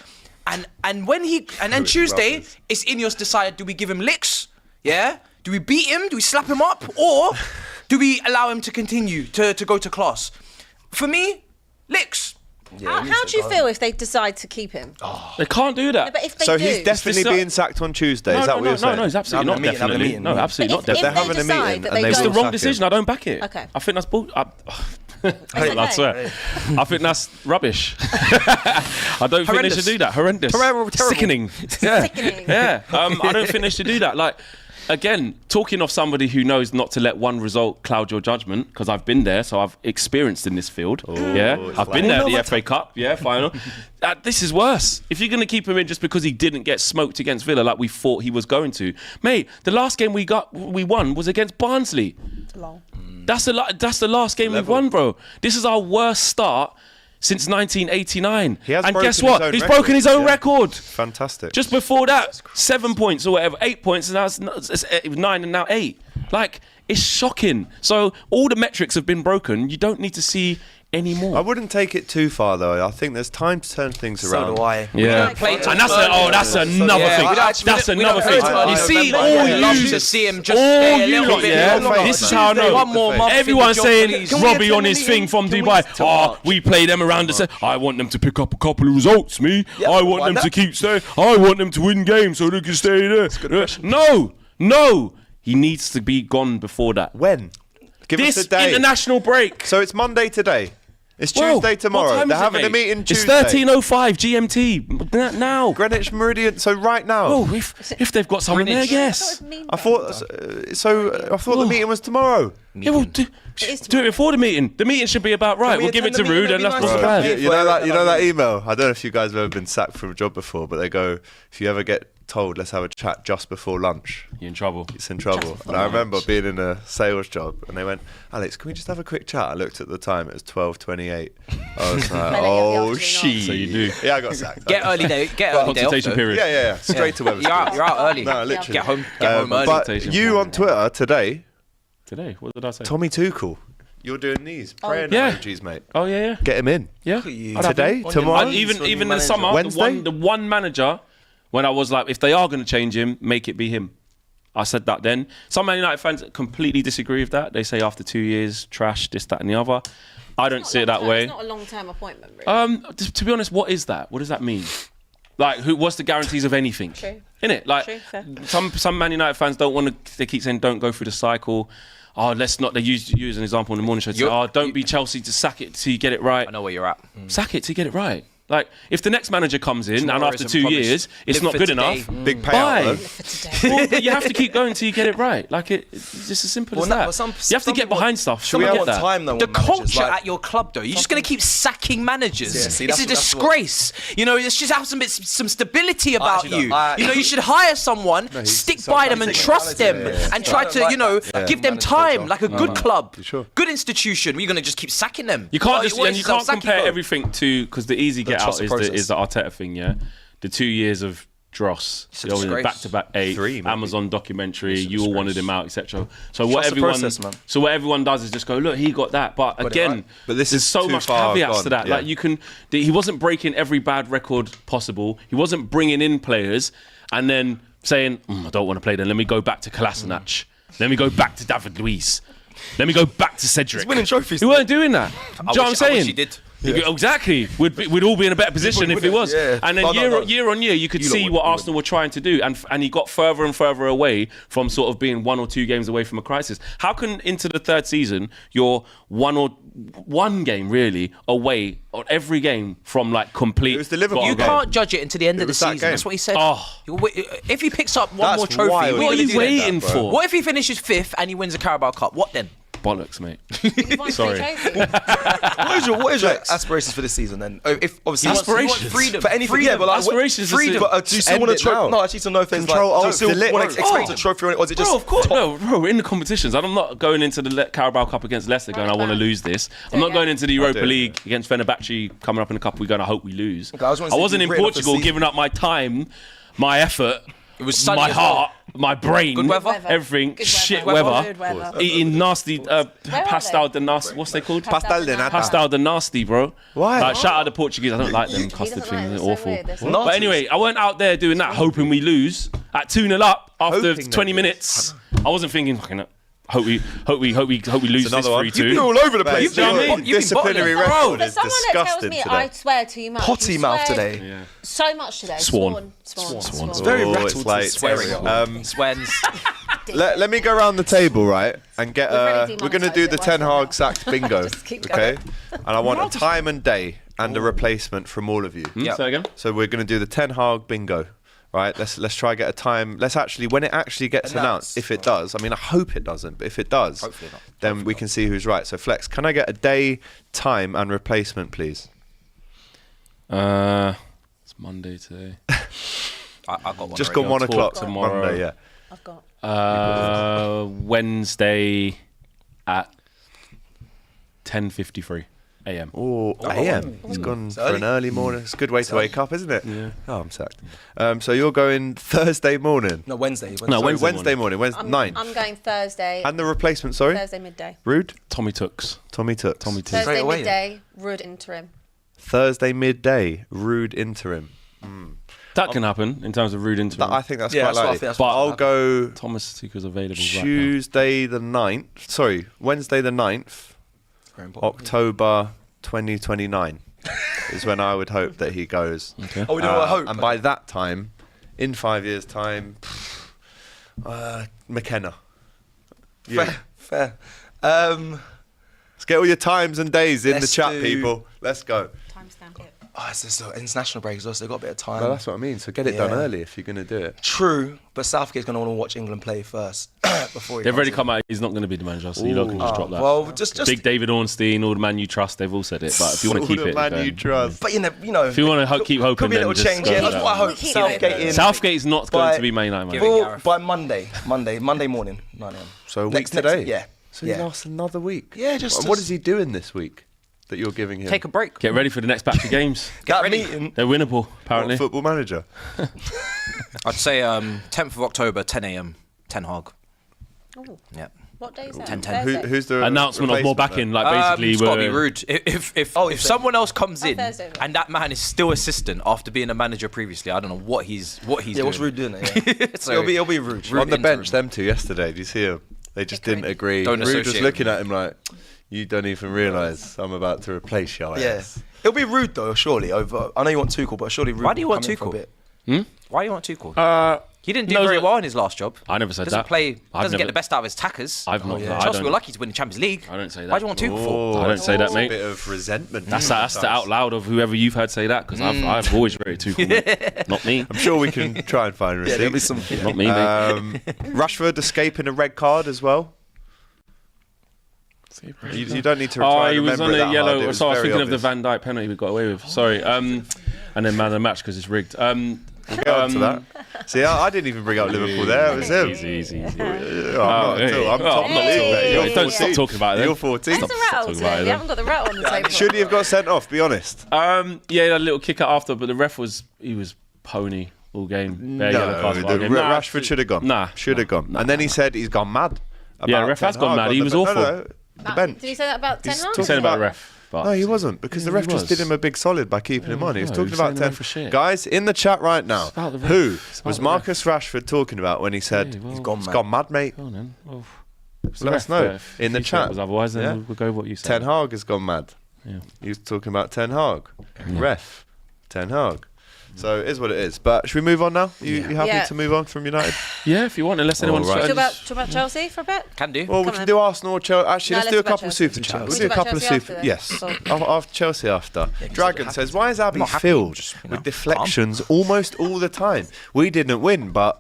And then Tuesday, Rubbers. it's Ineos decided, do we give him licks? Yeah? Do we beat him? Do we slap him up? Or do we allow him to continue to go to class? For me, licks. How do you feel if they decide to keep him? They can't do that. But if they So do, he's definitely It's the- being sacked on Tuesday. Is that what you're saying? No, it's absolutely Having not a meeting, having a definitely. meeting. No, absolutely not But if definitely. They're having a decide meeting that and they they It's go- the will wrong sack decision. him. I don't back it. Okay. I think that's bull. I okay. think that's rubbish. I don't think they should do that. Horrendous. Terrible. Sickening. Yeah. Sickening. Yeah. I don't think they should do that. Like, again, talking of somebody who knows not to let one result cloud your judgment, because I've been there, so I've experienced in this field. Yeah. it's I've been there at the FA Cup. Yeah, final. This is worse. If you're going to keep him in just because he didn't get smoked against Villa like we thought he was going to. Mate, the last game we won was against Barnsley. That's the last game we've won, bro. This is our worst start since 1989. He has and broken guess his what? own He's record. broken his own Yeah. record. Fantastic. Just before that, 7 points or whatever, 8 points, and now it's 9 and now 8. Like, it's shocking. So all the metrics have been broken. You don't need to see anymore. I wouldn't take it too far though. I think there's time to turn things around. So do I. Yeah, play and that's another Yeah, thing. we don't- That's we don't another play thing. till You see, November. all I'd love you, to see him just all stay a you little lot, bit yeah. longer. This is how I know. One more month in the Everyone's job, saying please. Robbie on his thing from Dubai. Oh, we play them around the. I want them to pick up a couple of results. Me, I want them to keep staying. I want them to win games so they can stay there. No. He needs to be gone before that. When? Give us This a day. international break. So it's Monday today. It's Bro, Tuesday what tomorrow. time They're is it, having a mate? meeting It's Tuesday. 13:05 GMT now. Greenwich Meridian. So right now. Oh, if they've got someone there, yes. I thought the meeting was tomorrow. Yeah, well, do it before the meeting. The meeting should be about right. we We'll give it attend to the meeting? Rude, and That'd that's be what's nice. bad. You know that email? I don't know if you guys have ever been sacked from a job before, but they go, if you ever get told, let's have a chat just before lunch, You're in trouble. it's in trouble. And I remember being in a sales job, and they went, Alex, can we just have a quick chat? I looked at the time; it was 12:28. I was like, oh shit. So you do. Yeah, I got sacked. Get early day. Get early day off, Consultation though. period. Yeah. Straight to You're out early. No, literally. Get home early. But you on Twitter today, Today, what did I say? Tommy Tuchel, you're doing these praying Yeah. emojis, mate. Oh yeah. Get him in Yeah. today, tomorrow. Even in the summer, Wednesday? the one manager, when I was like, if they are going to change him, make it be him. I said that then. Some Man United fans completely disagree with that. They say after 2 years, trash, this, that, and the other. I don't see it that way. It's not a long-term appointment, really. To be honest, what is that? What does that mean? Like, what's the guarantees of anything? True. Innit? Like, True, fair. some Man United fans don't want to. They keep saying, don't go through the cycle. Oh, let's not. They use you as an example in the morning show. To say, don't be Chelsea to sack it till you get it right. I know where you're at. Sack it to get it right. Like, if the next manager comes in Tomorrow and after isn't 2 promised. years it's Live not for good today. enough, Big bye. payout. though. Well, you have to keep going till you get it right. Like it's just as simple as that. You have to get behind stuff. We I have get that. time though. The on managers, culture like- at your club, though, you're just going to keep sacking managers. Yeah, see, it's a that's what- disgrace. You know, it's just have some stability about actually you. don't. You know, you should hire someone, stick by them, and trust them, and try to, you know, give them time, like a good club, good institution. You're going to just keep sacking them. You can't Oh, just what and is you this, can't Saki compare code? everything to because the easy get out trust the is process. the Arteta thing, yeah. The 2 years of Dross, It's a disgrace. back-to-back 8, 3 maybe. Amazon documentary, you all wanted him out, etc. So what Trust the everyone, process, man. so what everyone does is just go, look, he got that. But again, right. But this there's is so too much far caveats gone, to that. yeah. Like he wasn't breaking every bad record possible. He wasn't bringing in players and then saying, I don't want to play them. Let me go back to Kolasinac. Let me go back to David Luiz. Let me go back to Cedric. He's winning trophies. He weren't doing that. Do you know what I'm saying? I wish he did. Exactly. We'd all be in a better position if he was. Yeah. And then Oh, no. year on year, you could You lot see would, what you Arsenal were trying to do. And he got further and further away from sort of being 1 or 2 games away from a crisis. How can into the third season, you're one game really away on every game from like complete... It was the Liverpool bottom You game. game? can't judge it until the end of the was that season. game. That's what he said. Oh. If he picks up one That's more trophy, wild. What are you do that, waiting bro. for? what if he finishes 5th and he wins the Carabao Cup? What then? Bollocks, mate. Sorry. What is your aspirations for this season then? If obviously Aspirations? freedom. for anything, Freedom. yeah, but like Aspirations is freedom. to But do you still end want a it trophy? now. No, I need to know things Control, like. Do you Alt, still delete. want to expect Oh. a trophy, or is it just? Bro, of course, no, bro. We're in the competitions. I'm not going into the Carabao Cup against Leicester going, I want to lose this. I'm not going into the Europa do it. League against Fenerbahce coming up in a couple. We're going to hope we lose. Okay, I was I wasn't in written off the Portugal season. giving up my time, my effort, It was sunny my as well. heart, my brain, Good weather. everything, Good shit weather. weather, Good weather. eating nasty are pastel they? de nasty. What's they called? Pastel de nata. Pastel de nasty, bro. Why? Like, shout out the Portuguese. I don't like them He custard doesn't like things. them, They're it's so awful. weird, they're so Nazis. But anyway, I went out there doing that, hoping we lose at 2-0 up after Hoping they 20 lose. minutes. I wasn't thinking, fucking, hope we lose this another one. 3-2. You've been all over the place. Mate, know what I your mean? You've been disciplinary bottling it. record For is someone that tells disgusting me today. I swear too much. Potty you mouth swear today. So much today. Sworn. Sworn. Very Oh, rattled it's to late. swearing. Swens. Let me go around the table, right, and get. already We're going to do demonetised the it, Ten why Hag sacked bingo, Just keep okay? And I want a time and day and a replacement from all of you. Yep. Say again? So we're going to do the Ten Hag bingo, right? Let's try get a time. Let's actually, when it actually gets announced, if it does. I mean, I hope it doesn't, but if it does, Hopefully not. then we can see who's right. So Flex, can I get a day, time, and replacement, please? It's Monday today. I got one. Just already. gone 1 talk o'clock tomorrow. Monday, yeah. I've got. Wednesday at 10:53. a.m. Oh, AM. It's gone It's for early. an early morning. It's a good way to wake up, isn't it? Yeah. Oh, I'm sacked. So you're going Thursday morning. No, Wednesday. No, Sorry, Wednesday Wednesday morning. Wednesday I'm 9th. going Thursday. And the replacement, sorry? Thursday midday. Rude? Tommy Tooks. Tommy Toots. Tommy Tooks. Thursday Straight away, midday. Rude interim. Thursday midday. Rude interim. That can happen in terms of rude interim. I think that's Yeah, quite that's what I likely. think, that's But what I'll happened. go Thomas Tuchel's available right Tuesday the 9th. Sorry, Wednesday the 9th. Very important. October 2029 is when I would hope that he goes. now. Okay. Oh, we don't know what I hope. And by that time, in 5 years' time, McKenna. You. Fair. Let's get all your times and days in the Let's chat, do- people. Let's go. Timestamp it. Oh, it's just international break as well, so they've got a bit of time. Well, that's what I mean. So get it done Yeah. early if you're going to do it. True, but Southgate's going to want to watch England play first before he They've already comes come out. He's not going to be the manager, so you lot can just in. drop that. Well, just Big David Ornstein, all the man you trust, they've all said it. But if you want to keep All the it, man then- you trust. But you know, If you want to keep hoping, could be a then little just change. go Yeah, with that's that. what I hope. We keep Southgate it. in. Southgate's not going By- to be Man United Give it manager. a Well, Gareth. by Monday morning, 9 a.m. So a week Next- today? yeah. So he Yeah. lasts another week? Yeah, just- And what is he doing this week that you're giving him? Take a break. Get ready for the next batch of games. That ready. meeting. They're winnable, What, apparently. football manager? I'd say 10th of October, 10 a.m. Ten Hag. Oh, Yep. what day is that? 10-10. Thursday? Who's the Announcement of more replacement backing, then? like basically It's got to be we're rude. If Oh, it's someone else comes in Thursday. and that man is still assistant after being a manager previously, I don't know what he's Yeah, doing. what's Rude doing it? Yeah. So- it'll be Rude. On the interim. bench, them two yesterday. Do you see him? They just didn't agree. Don't Rude was associate looking with at him like, you don't even realise I'm about to replace your Yeah. ass. It'll be Rude though, surely. Over. I know you want Tuchel, but surely Rude. Why do you will want come in for a Tuchel? bit. Why do you want Tuchel? He didn't do no, very so- well in his last job. I never said doesn't that. play. I've Doesn't get never- the best out of his tackers. I've not. yeah. I Chelsea don't- were lucky to win the Champions League. I don't say that. Why do you want Tuchel for? I don't say that, A mate. bit of resentment. That's the out loud of whoever you've heard say that, because I've always rated Tuchel. mate. Not me. I'm sure we can try and find Yeah, there'll be receipts. some. Not me, mate. Rashford escaping a red card as well. You don't need to try he and was remember on it a that hard. yellow. It was So I was very thinking of the obvious. Van Dijk penalty we got away with. Sorry. And then man of the match because it's rigged. We'll get on to that. See, I didn't even bring up Liverpool there. It was him. Easy. I'm not at all. I'm top not league, mate. You're Don't stop 14th. talking about it. You're 14th. Where's the rattle talking about today? it We haven't got the rattle on the table. Should he have got sent off? Be honest. Yeah, he had a little kick out after, but the ref was pony all game. Bare yellow cards all game. Nah, Rashford should have gone. Nah, should have gone. And then he said he's gone mad. Yeah, the about ref has Ten gone Hag mad. on He the was bench. awful. No, the bench. Did he say that about Ten He's Hag? He's saying about the ref. But No, he wasn't, because the ref just was. did him a big solid by keeping him on. He was no, talking he was about saying the 10. ref was shit. Guys, in the chat right now, about the ref. who It's was about the Marcus Rashford talking about when he said, Yeah, well, he's gone gone mad, mate? Go on then. Well, Let us know in the chat. Otherwise, then Yeah. we'll go with what you said. Ten Hag has gone mad. Yeah. He was talking about Ten Hag. Ref. Ten Hag. So it is what it is. But should we move on now? You happy Yeah. to move on from United? Yeah, if you want, unless anyone's All right. Talk about Chelsea for a bit? Can do. Well, we Come can on. do Arsenal or Chelsea. Actually, No, let's do a let's do couple of Chelsea. super chats. Chelsea. We'll We do a talk couple about of Chelsea super. after Yes. then. After Chelsea after. Dragon says, why is Abby not happy, filled just, with deflections almost all the time? We didn't win, but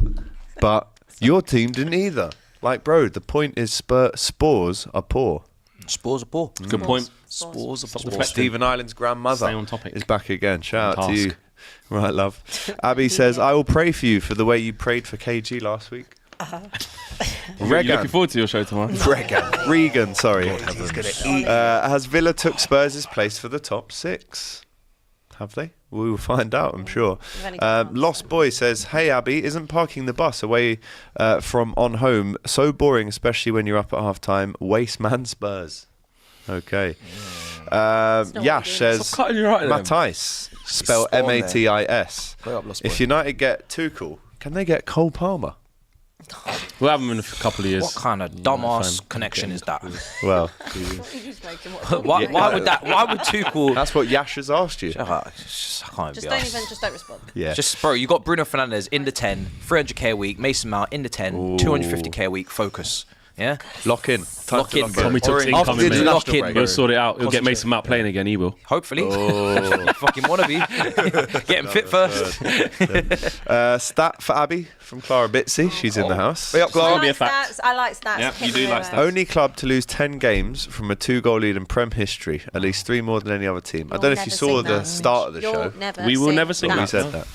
your team didn't either. Like, bro, the point is Spurs are poor. Spurs are poor. Good point. Spores of deflecting. spores. Stephen Island's grandmother Stay on topic. is back again. Shout out to Task. you. Right, love. Abby says, I will pray for you for the way you prayed for KG last week. You Regan. looking forward to your show tomorrow? Regan, sorry. Has Villa took Spurs' place for the top 6? Have they? We will find out, I'm sure. We've only got one. Lost Boy says, hey Abby, isn't parking the bus away from on home so boring, especially when you're up at half time? Waste man Spurs. Okay. not Yash good. says, Stop cutting your eye at them. Matthijs, spell Spawn there. Matis. Great up, Lost If Boy. United get Tuchel, can they get Cole Palmer? We'll have them in a couple of years. What kind of dumbass connection is that? Well, Why would that? Why would Tuchel? that's what Yash has asked you. I can't Just be don't arsed. even, just don't respond. Yeah. Just bro, you got Bruno Fernandes in the 10, 300k a week, Mason Mount in the 10, 250k a week. Focus, yeah. Lock in. Time Lock to in, lock bro. Tommy took After incoming, the mate. international Lock in, break. He'll sort it out. He'll get Mason Mount playing again. He will. Hopefully, fucking wanna be. Get him fit first. Stat for Abby from Clara Bitsy. She's in the house. Way up, I Clara. be a like fact. stats. I like stats. Yeah, Hit you do me like with stats. it. Only club to lose 10 games from a 2-goal lead in Prem history. At least 3 more than any other team. I You'll don't know if never you saw sing the that. start of the You'll show. never We will sing never sing We that. said that.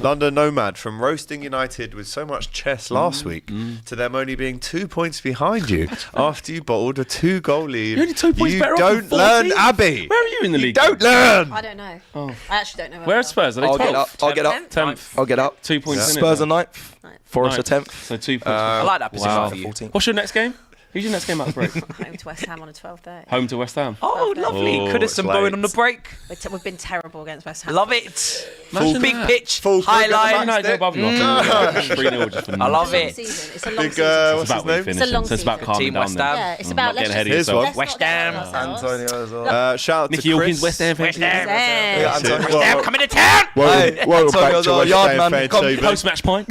London Nomad from roasting United with so much chess last week to them only being 2 points behind you after you bottled a 2-goal lead. You're only 2 points you better off than don't learn, 14. Abby. Where are you in the league? Don't learn. I don't know. I actually don't know. Where are Spurs? Are they I'll get 12th? up. I'll get up. 10th. I'll get up. 2 points in it. Spurs are now. 9th. Forest are 10th. So 2 points. I like that position Wow. for you. 14. What's your next game? Who's your next game out of break? Home to West Ham on a 12:30. Home to West Ham. Oh, lovely. Oh, Could have it's some late. going on the break. We've been terrible against West Ham. Love it. Imagine Big that. pitch. Full High figure of the line. match. Go above you. 3-0 just for I love It's a long it. season. It's a long Big, season. what's It's his about name? finishing. long So it's about season. calming Team down West then. Ham. Yeah, it's Not about getting let's ahead of just- Here's yourself. let's West not get ahead Ham. of ourselves. Antonio as well. Shout out Nicky to Hawkins, Chris. West Ham fan. West Ham. Yeah. Antonio. West Ham coming to town. Welcome back Antonio's to our West yard Ham man. fan Come TV. Post-match point.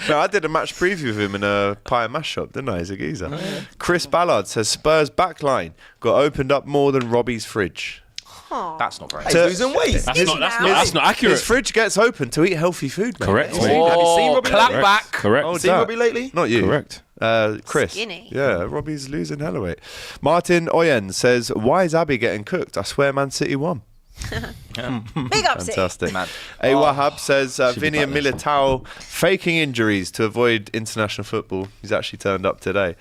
No, I did a match preview with him in a pie and mash shop, didn't I? He's a geezer. Chris Ballard says Spurs backline got opened up more than Robbie's fridge. That's not great. He's losing weight. That's not accurate. His fridge gets open to eat healthy food, mate. Correct. Have you seen Robbie clap lately? back. Correct. Oh, Seen Robbie lately? Not you. Correct. Chris. Skinny. Yeah, Robbie's losing hella weight. Martin Oyen says, why is Abby getting cooked? I swear Man City won. Big up City. Fantastic. Man. A Wahab says Vinny and Militao faking injuries to avoid international football. He's actually turned up today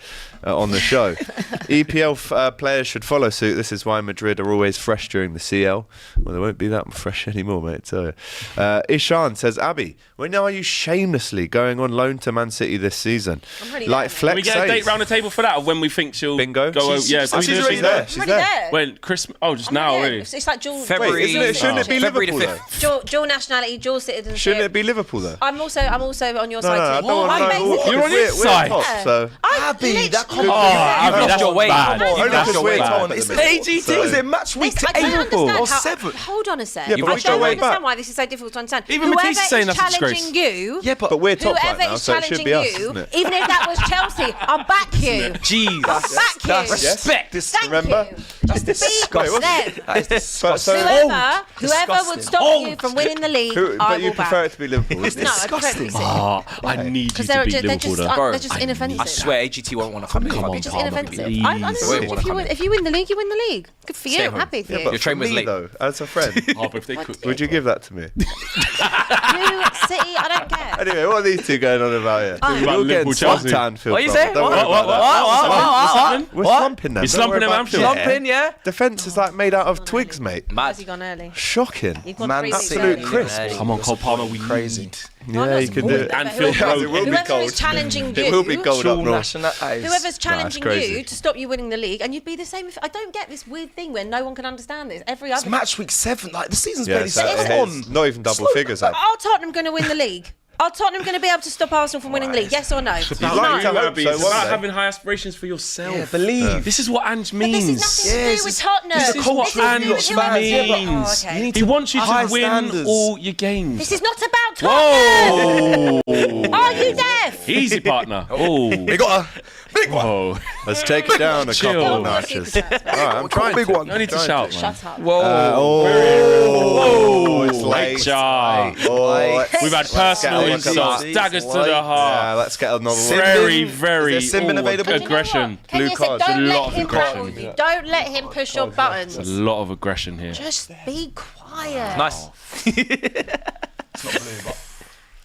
on the show. EPL players should follow suit. This is why Madrid are always fresh during the CL. Well, they won't be that fresh anymore, mate, I tell you. Ishan says, Abby, when are you shamelessly going on loan to Man City this season? I'm already Like there, Flex Can we get a date says. round the table for that of when we think she'll Bingo. go over? Yeah, she's already there. She's I'm already there. When Christmas? Oh, just now Yeah, already. It's like dual. February. Wait, isn't it? Shouldn't it be February the Liverpool, 5th. Dual nationality, dual citizenship. Shouldn't it be Liverpool, though? I'm also on your No, side I too. don't want I'm to know. basically- You're on his We're side. top, so. Abby, that can't be. Oh, Abby, lost that's your way. bad. Come on. You've Only lost because your we're way. top on. at It's the minute, AGT. so- Is it match week This, to I don't April understand or how. 7? Hold on a sec. Yeah, but I we've got don't way understand back. why this is so difficult to understand. Even Whoever Matisse is saying is that's a challenging disgrace. you, Yeah, But we're top right whoever now, is so it should challenging be us, you, isn't it? even if that was Chelsea, I'll back you. Jeez. Back you. Respect. Thank Remember? you. That's Beat disgusting. them. That is disgusting. Whoever would stop you from winning the league, I But you will prefer back. it to be Liverpool. isn't it? No, I prefer it to be City. Oh, I need you Because to they're beat just, Liverpool, though. they're just inoffensive. I swear AGT won't want to come in. Come on, They're just Palmer, inoffensive. please. I understand. Won't wanna come in. If you win the league, you win the league. Good for Stay you. home. Happy for Yeah, you. but Your for train was me, late. though, as a friend, Oh, but if they could. would you give that to me? You, City, I don't care. Anyway, what are these two going on about here? Oh. You're About getting Liverpool, slumped Chelsea. at Anfield. What you brother. say? Don't worry about that. We're What? slumping them. You're Don't slumping worry them about Anfield? that. Slumping, yeah? Defence is like made out of twigs, mate. Mad. Has he gone early? Shocking. You've gone Man 3 weeks City. early. Absolute crisp. Early. Come on, Cole Palmer, we Crazy. need. Yeah, you can do it. Anfield Yeah, Road. it will be Whoever cold. is challenging It will be you, cold up Dual north. nationalities. whoever's challenging crazy. you to stop you winning the league, and you'd be the same. If I don't get this weird thing where no one can understand this. Every It's other. match week 7. Like the season's Yeah, barely so set it on. is not even double Slow figures. down. Are Tottenham going to win the league? Are Tottenham going to be able to stop Arsenal from winning the league? Yes or no? You'd No. like to hope Abby, so, it's one about day. having high aspirations for yourself. Yeah, believe. This is what Ange But means. this is nothing to Yes, do with it's- Tottenham. this is This culture is to do Ange with whoever- means. Oh, okay. You need He to wants you to high win standards. all your games. This is not about Tottenham. Whoa! Are you deaf? Easy, partner. Oh. We got a big one. Whoa. Let's take it down a Chill. couple of Go on, notches. Superchats, All right, I'm trying big to. one. No need to Trying shout, man. Shut up. Whoa. Oh, it's Late late. jar. Oh, We've had let's personal get a look at insults, that. daggers to the Yeah, heart. let's get another Sim- one. Very, Is very there Sim been available? And you know aggression. what? Can you Blue say, cards. don't A lot let of him aggression. rattle you. Don't let him push your A buttons. lot of aggression here. Just be quiet. Nice.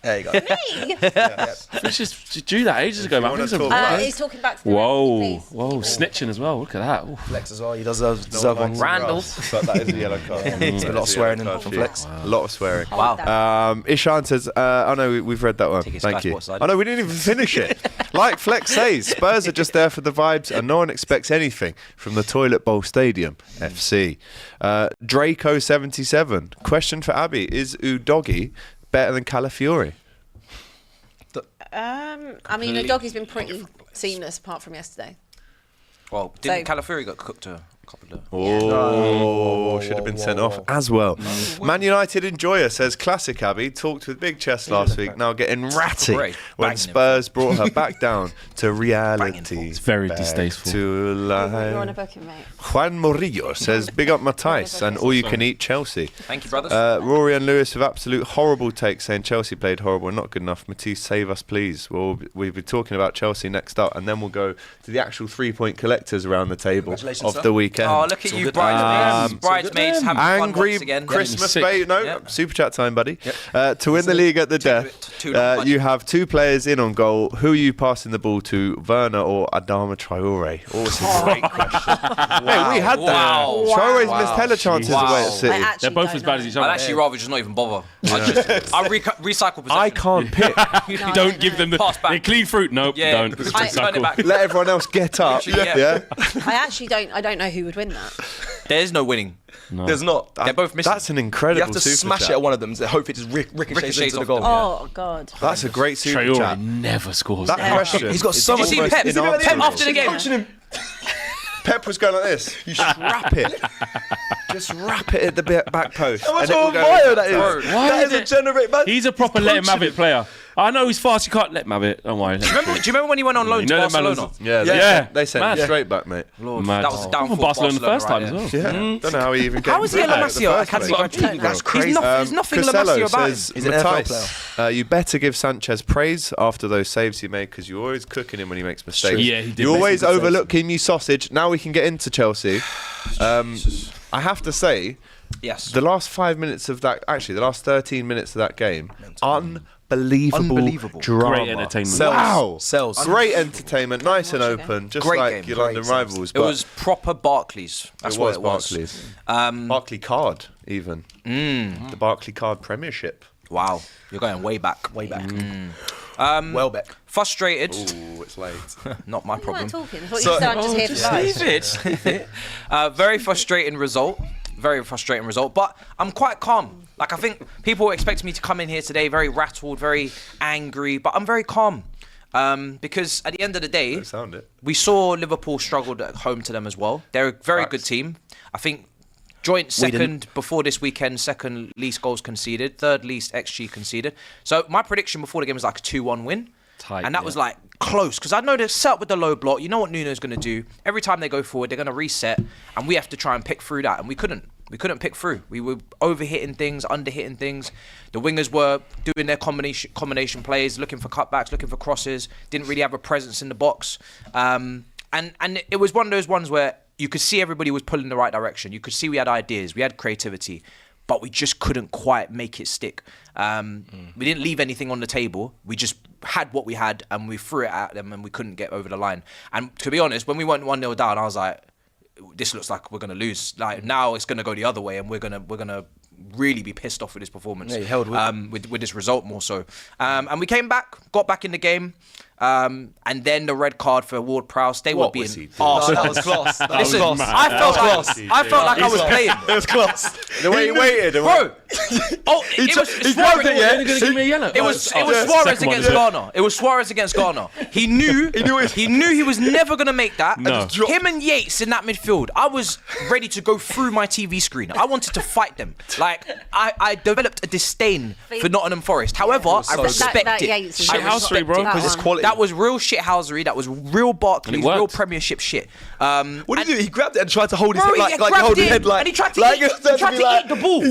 There you go. Me? Let's just do that ages ago, man. wanna Things are talk right. He's talking back to the Whoa, referee, please. whoa, snitching as well. Look at that. Ooh. Flex as well. He does deserve one. Randall. But that is a yellow card. It's a lot of swearing in from Flex. A lot of swearing. Wow. Ishan says, oh no, we've read that one. Take it Thank Sky you. Sports side. Oh no, we didn't even finish it. Like Flex says, Spurs are just there for the vibes and no one expects anything from the Toilet Bowl Stadium, FC. Draco77, question for Abby, is Udogi better than Calafiori? I mean, the doggy's been pretty seamless apart from yesterday. Well, didn't So- Calafiori got cooked a couple of... Oh, should have been sent off as well. Man United Enjoyer says, classic Abby, talked with big chest last week, now getting ratty Great. when Banging Spurs brought her back down to reality. It's very Back distasteful. To You're on a life. booking, mate. Juan Morillo says, big up Matthijs and all you can eat Chelsea. Thank you, brothers. Rory and Lewis with absolute horrible takes saying Chelsea played horrible and not good enough. Matisse, save us, please. Well, we'll be talking about Chelsea next up, and then we'll go to the actual 3-point collectors around the table Congratulations, of sir. the weekend. Oh, Oh, look at you, bridesmaids. Bridesmaids having fun Angry once again. Christmas Sick. bait. No, Yep. super chat time, buddy. To win the league at the death, Two long you have 2 players in on goal. Who are you passing the ball to, Werner or Adama Traore? Oh, it's a great question. Mate, we had that. Wow. Traore's missed hella chances Wow. away at I City. actually They're both don't as bad know. as each I'd other. actually rather just not even bother. I recycle possession. I can't pick. I Don't give them the Pass back. clean fruit. Nope, Yeah, don't. turn it Recycle. back. Let everyone else get up. Yeah. I actually don't. I don't know who would win that. There's no winning. There's not. They're both missing. That's an You incredible have to super smash chat. it at one of them. So hope it just ricochets Ricochets into the off goal. them. Oh God. That's a great super Traore chat. never scores. That question. He's got so is much. Did you see almost Pep? inarguable. Pep after the game. Pep was going like this. You just wrap it. Just wrap it at the back post. How much and it will of a go fire in. that is? Why That is is a it- generate man. He's a proper let him have it player. I know he's fast. You can't let him have it. Don't worry. Do you remember when he went on loan You to know that man Barcelona? was- Yeah, Yeah. they sent Mad. him straight back, mate. Lord, Mad. that was the Oh, downfall of Barcelona the first time right as there. well. Yeah, don't know how he even came How is he a through La that in the Masia first academy place. graduate? That's crazy. There's nothing La Masia Costello about him. says, He's an NFL Matthijs, you better give Sanchez praise after those saves he made because you're always cooking him when he makes mistakes. Yeah, he did You make always some good saves. overlook him, you sausage. Now we can get into Chelsea. I have to say, Yes. the last 5 minutes of that, actually, the last 13 minutes of that game, unbelievable drama. Great entertainment. Wow. Sells. Great entertainment, nice and open, just Great like game, your great London games. rivals. It But was proper Barclays. That's what it was. Barclays. Barclay Card, even. The Barclay Card Premiership. Wow, you're going way back. Way back. Welbeck. Frustrated. Ooh, it's late. Not my You problem. weren't talking. I thought you said I'm just here for vibes. Very frustrating result. Very frustrating result. But I'm quite calm. Like, I think people were expecting me to come in here today very rattled, very angry. But I'm very calm. Because at the end of the day, Don't sound it. we saw Liverpool struggled at home to them as well. They're a very good team. I think joint second before this weekend, second least goals conceded, third least XG conceded. So my prediction before the game was like a 2-1 win. Tight, And that yeah. was like close because I know they're set up with the low block. You know what Nuno's going to do. Every time they go forward, they're going to reset, and we have to try and pick through that. And we couldn't. We couldn't pick through. We were overhitting things, underhitting things. The wingers were doing their combination plays, looking for cutbacks, looking for crosses. Didn't really have a presence in the box. And it was one of those ones where you could see everybody was pulling in the right direction. You could see we had ideas, we had creativity, but we just couldn't quite make it stick. We didn't leave anything on the table. We just had what we had and we threw it at them and we couldn't get over the line. And to be honest, when we went 1-0 down, I was like, this looks like we're going to lose. Like now it's going to go the other way and we're going to really be pissed off with this performance. Yeah, you held with this result more so. And we came back, got back in the game. And then the red card for Ward-Prowse. They were What was being he doing? arsed. That was class. That was Listen, class. I felt like I was playing. It was class. The way he waited. and Bro, it was Suarez. You're gonna give me a yellow. It was Suarez against Ghana. It was Suarez against Ghana. He knew he was never gonna make that. No. Him and Yates in that midfield. I was ready to go through my TV screen. I wanted to fight them. Like I developed a disdain for Nottingham Forest. However, I respect that it. Yates is I really Shithousery, respect bro. it. Because it's quality. That was real shithousery. That was real Barclays, And it worked. real Premiership shit. What did he do? He grabbed it and tried to hold his Bro, head he like grabbed hold his it head like. and he tried to like eat, it's meant he tried be to like- eat the ball.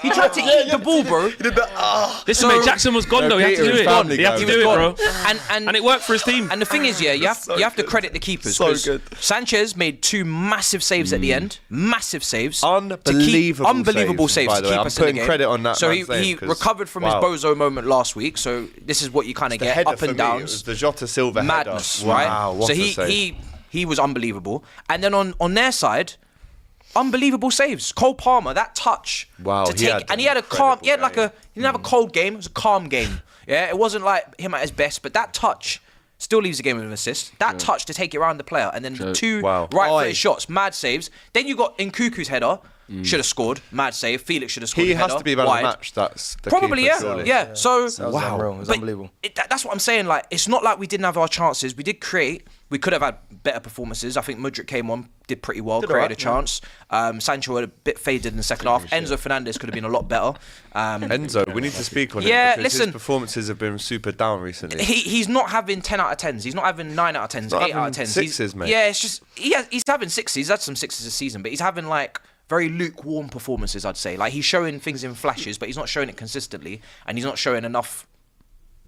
He tried to eat the ball, bro. He did that. Listen, mate, Jackson was gone though. He had to Peter, do his it. family He had to guy do it, was bro. And it worked for his team. And the thing is, yeah, you have to credit the keepers. So 'cause good. Sanchez made 2 massive saves at the end. Massive saves. Unbelievable saves by to the way. keep I'm us in the putting game. credit on that So man's name, he 'cause- recovered from wow. his bozo moment last week. So this is what you kind of The get, header up for and me, downs. it was the Jota Silva Madness, header. right? Wow, what so a save. he was unbelievable. And then on their side, unbelievable saves. Cole Palmer, that touch. Wow, to he take, had and an he had a calm. He had incredible like he didn't have a cold game. It was a calm game. Yeah, it wasn't like him at his best, but that touch still leaves the game with an assist. That touch to take it around the player, and then the 2 Wow. right-footed shots, mad saves. Then you got Nkuku's header. Should have scored, mad save. Felix should have scored. He a has header, to be man of wide. the match. That's the Probably, keeper, yeah. surely. Yeah. So That was unreal. It was but unbelievable. that's what I'm saying. Like, it's not like we didn't have our chances. We did create. We could have had better performances. I think Mudryk came on, did pretty well, created alright, a chance. Sancho had a bit faded in the second half. Enzo Fernandez could have been a lot better. Enzo, we need to speak on Yeah, him because listen. his performances have been super down recently. He's not having 10 out of 10s. He's not having 9 out of 10s, not 8 out of having 10s. sixes, mate. Yeah, it's just he's having 6s. He's had some 6s this season, but he's having like very lukewarm performances, I'd say. Like, he's showing things in flashes, but he's not showing it consistently, and he's not showing enough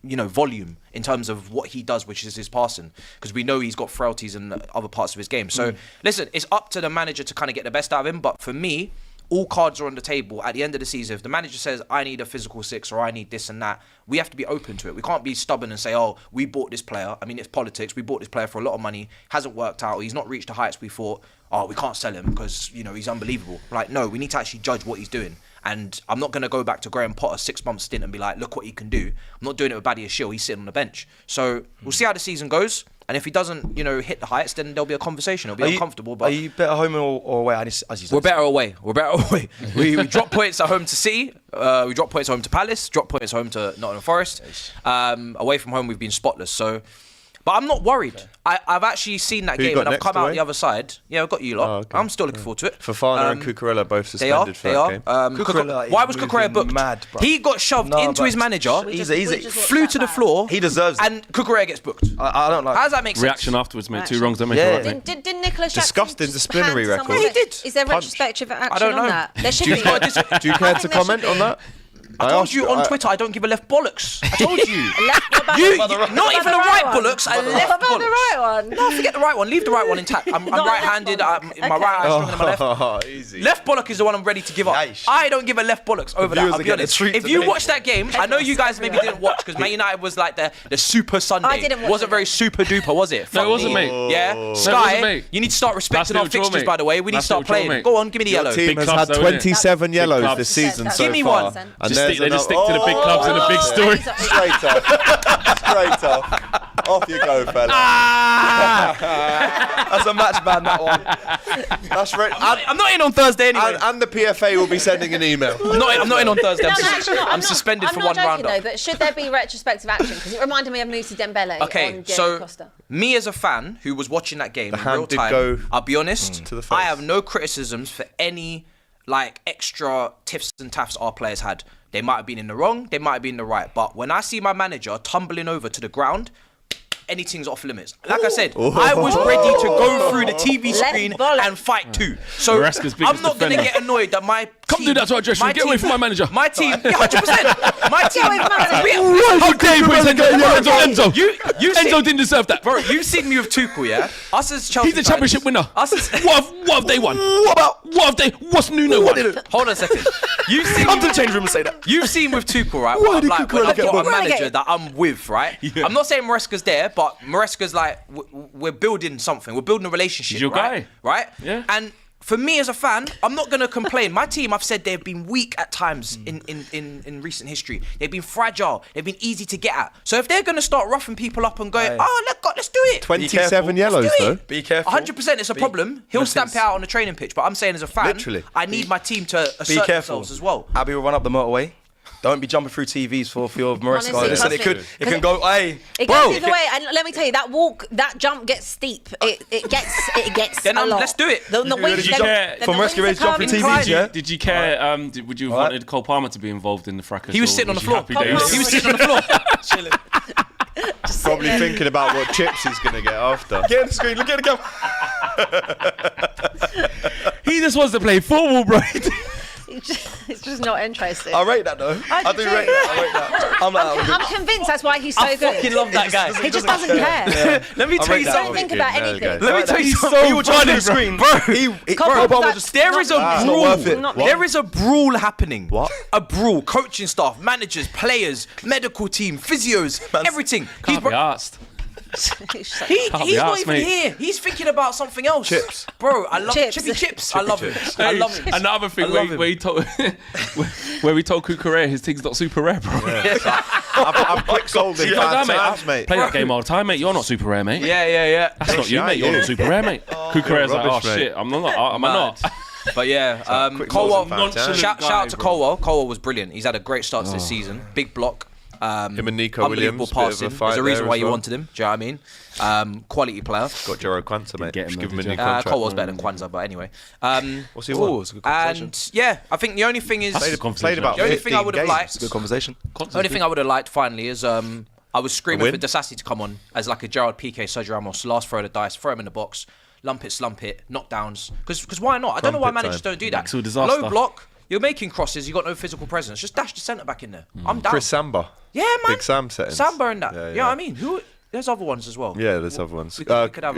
volume in terms of what he does, which is his passing, because we know he's got frailties in other parts of his game. So listen, it's up to the manager to kind of get the best out of him. But for me, all cards are on the table at the end of the season. If the manager says, I need a physical 6 or I need this and that, we have to be open to it. We can't be stubborn and say, oh, we bought this player. I mean, it's politics. We bought this player for a lot of money. Hasn't worked out. He's not reached the heights we thought. Oh, we can't sell him because, he's unbelievable. Like, no, we need to actually judge what he's doing. And I'm not going to go back to Graham Potter's 6-month stint and be like, look what he can do. I'm not doing it with Badia Shill. He's sitting on the bench. So we'll see how the season goes. And if he doesn't, hit the heights, then there'll be a conversation. It'll be uncomfortable. But are you better home or away? As you said? We're better away. we drop points at home to City. We drop points at home to Palace. Drop points at home to Nottingham Forest. Away from home, we've been spotless. So, but I'm not worried. I've actually seen that game and I've come out the other side. Yeah, I've got you lot. Oh, okay. I'm still looking forward to it. Fofana and Cucurella both suspended for that game. Cucurella Why was Cucurella moving booked? mad, bro. He got shoved into his manager. Flew to the floor. He deserves it. And Cucurella gets booked. I don't like. How does that make sense? Reaction afterwards, mate. Two wrongs don't make Yeah. a right, mate. Didn't Nicholas Jackson Disgusting just disciplinary hand record. someone- He did. Is there Punch. retrospective action I don't know. on that? There should Do be. you care to I think there comment should on that? I told you on Twitter I don't give a left bollocks. I told you. What You, about not even the right one? bollocks, a What left about the bollocks. right one? No, forget the right one. Leave the right one intact. I'm Not a left right-handed. bollock. My right hand's stronger than my left. Oh, easy. Left bollock is the one I'm ready to give up. Nice. I don't give a left bollocks over that. viewers I'll are be getting honest. a treat If you today. watch that game, I know you guys maybe didn't watch because Man United was like the super Sunday. I didn't watch Wasn't it. very super duper, was it? No, it Fuck wasn't, me. mate. Yeah, No, it Sky, wasn't, mate. you need to start respecting That's our little draw, fixtures, mate. by the way. We need to That's start little draw, playing. mate. Go on, give me the Your yellow. team Big has clubs, had though, innit? 27 Big yellows clubs. this season That's so Give me far. one. And Just there's stick, they just stick another- to the big clubs and the big story. Straight off. Straight off. Off you go, fella. That's a match ban, that one. That's right. I'm not in on Thursday anyway. And the PFA will be sending an email. I'm not in on Thursday. No, actually not. I'm suspended for one I'm not round. joking though, but should there be retrospective action? Because it reminded me of Moussa Dembele Okay, on Diego so Costa. me as a fan who was watching that game in hand real did time, go I'll be honest, to the face. I have no criticisms for any extra tiffs and taffs our players had. They might have been in the wrong, they might have been in the right, but when I see my manager tumbling over to the ground, anything's off limits. Like I said, I was ready to go through the TV screen bollock. and fight too. So Maresca's biggest I'm not going to defender. get annoyed that my Come team, do that to our dressing room. Get away from my manager. My team, yeah, 100%. My team. away from my manager. How dare you put his hands on Enzo? You Enzo didn't deserve that. Bro, you've seen me with Tuchel, yeah? Us as Chelsea He's a championship fans- winner. Us as, What have they won? What's Nuno won? hold on a second. You've seen Come to the change room and say that. You've seen with Tuchel, right? Why What I'm did like, Cucurella when I've get got a booked? manager that I'm with, right? Yeah. I'm not saying Maresca's there, but Maresca's like, we're building something. We're building a relationship, He's your right? guy. Right? Yeah. And for me as a fan, I'm not going to complain. My team, I've said they've been weak at times in recent history. They've been fragile. They've been easy to get at. So if they're going to start roughing people up and going, let's do it. 27 yellows, Let's do though. it. Be careful. 100% it's a problem. He'll stamp it out on the training pitch. But I'm saying as a fan, Literally. I need my team to Be assert careful themselves as well. Abby will run up the motorway. Don't be jumping through TVs for fear of Maresca. Honestly, Listen, trust it can go. Hey, It bro. goes either way, and let me tell you, that jump gets steep. It gets Then a lot. let's do it. The wings, Did you care the for wings Maresca are ready to jump coming. through TVs? Yeah. Did you care? Would you have What? wanted Cole Palmer to be involved in the fracas? He was or sitting on the you floor. happy Cole days? Palmer He was sitting on the floor. Probably thinking about what chips he's going to get after. Get on the screen. Look at the camera. He just wants to play football, bro. It's just not interesting. I rate that though. I do rate that. I'm like, I'm convinced that's why he's so I good. fucking love that guy. He just doesn't care. Let me tell you rate that. Don't something. think about Yeah, anything. okay. Let me tell you He's something. he will jump on the screen, bro. Cole Bro, Palmer will just- There is a not brawl. worth it. Not- What? There is a brawl happening. What? A brawl. Coaching staff, managers, players, medical team, physios, everything. Can't be asked. He's so- He's be not arsed, even mate. here. He's thinking about something else. Chips. Bro, I love Chips. Chippy Chips. I love him. I love him. Another thing I love where he told where he told Cucurella his thing's not super rare, bro. I've quick sold him Like that, 5 mate. times, mate. Play that game all the time, mate. You're not super rare, mate. Yeah. That's not you, Yeah, mate. You're you. not super rare, mate. Cucurella's like, oh rubbish, mate. shit, I'm not. Am I not? But yeah, quick Colwell. sold him 5 times. Shout out to bro. Colwell. Colwell was brilliant. He's had a great start to this season. Big block. Him and Nico unbelievable Williams, bit of a passing. fight There's a reason there why as you well. wanted him. Do you know what I mean? Quality player. Got Jero Quanta, mate. get him Just though, give him a did new you? contract. Colwell's better than Kwanzaa, but anyway. What's he Oh, want? it's a good conversation. And yeah, I think the only thing is Played about the only 15 thing I would have games. liked. Good conversation. The only thing I would have liked finally is I was screaming win? for Dasasi to come on as like a Gerard Piqué, Sergio Ramos, last throw of the dice, throw him in the box, lump it, slump it, knockdowns. Because why not? I don't know why Trumpet managers time. don't do that. Maxwell disaster. Low block. You're making crosses. You got no physical presence. Just dash the centre back in there. I'm down. Chris Samba. Yeah, man. Big Sam settings. Samba and that. Yeah, Yeah, yeah. I mean, there's other ones as well. Yeah, there's other ones. We could have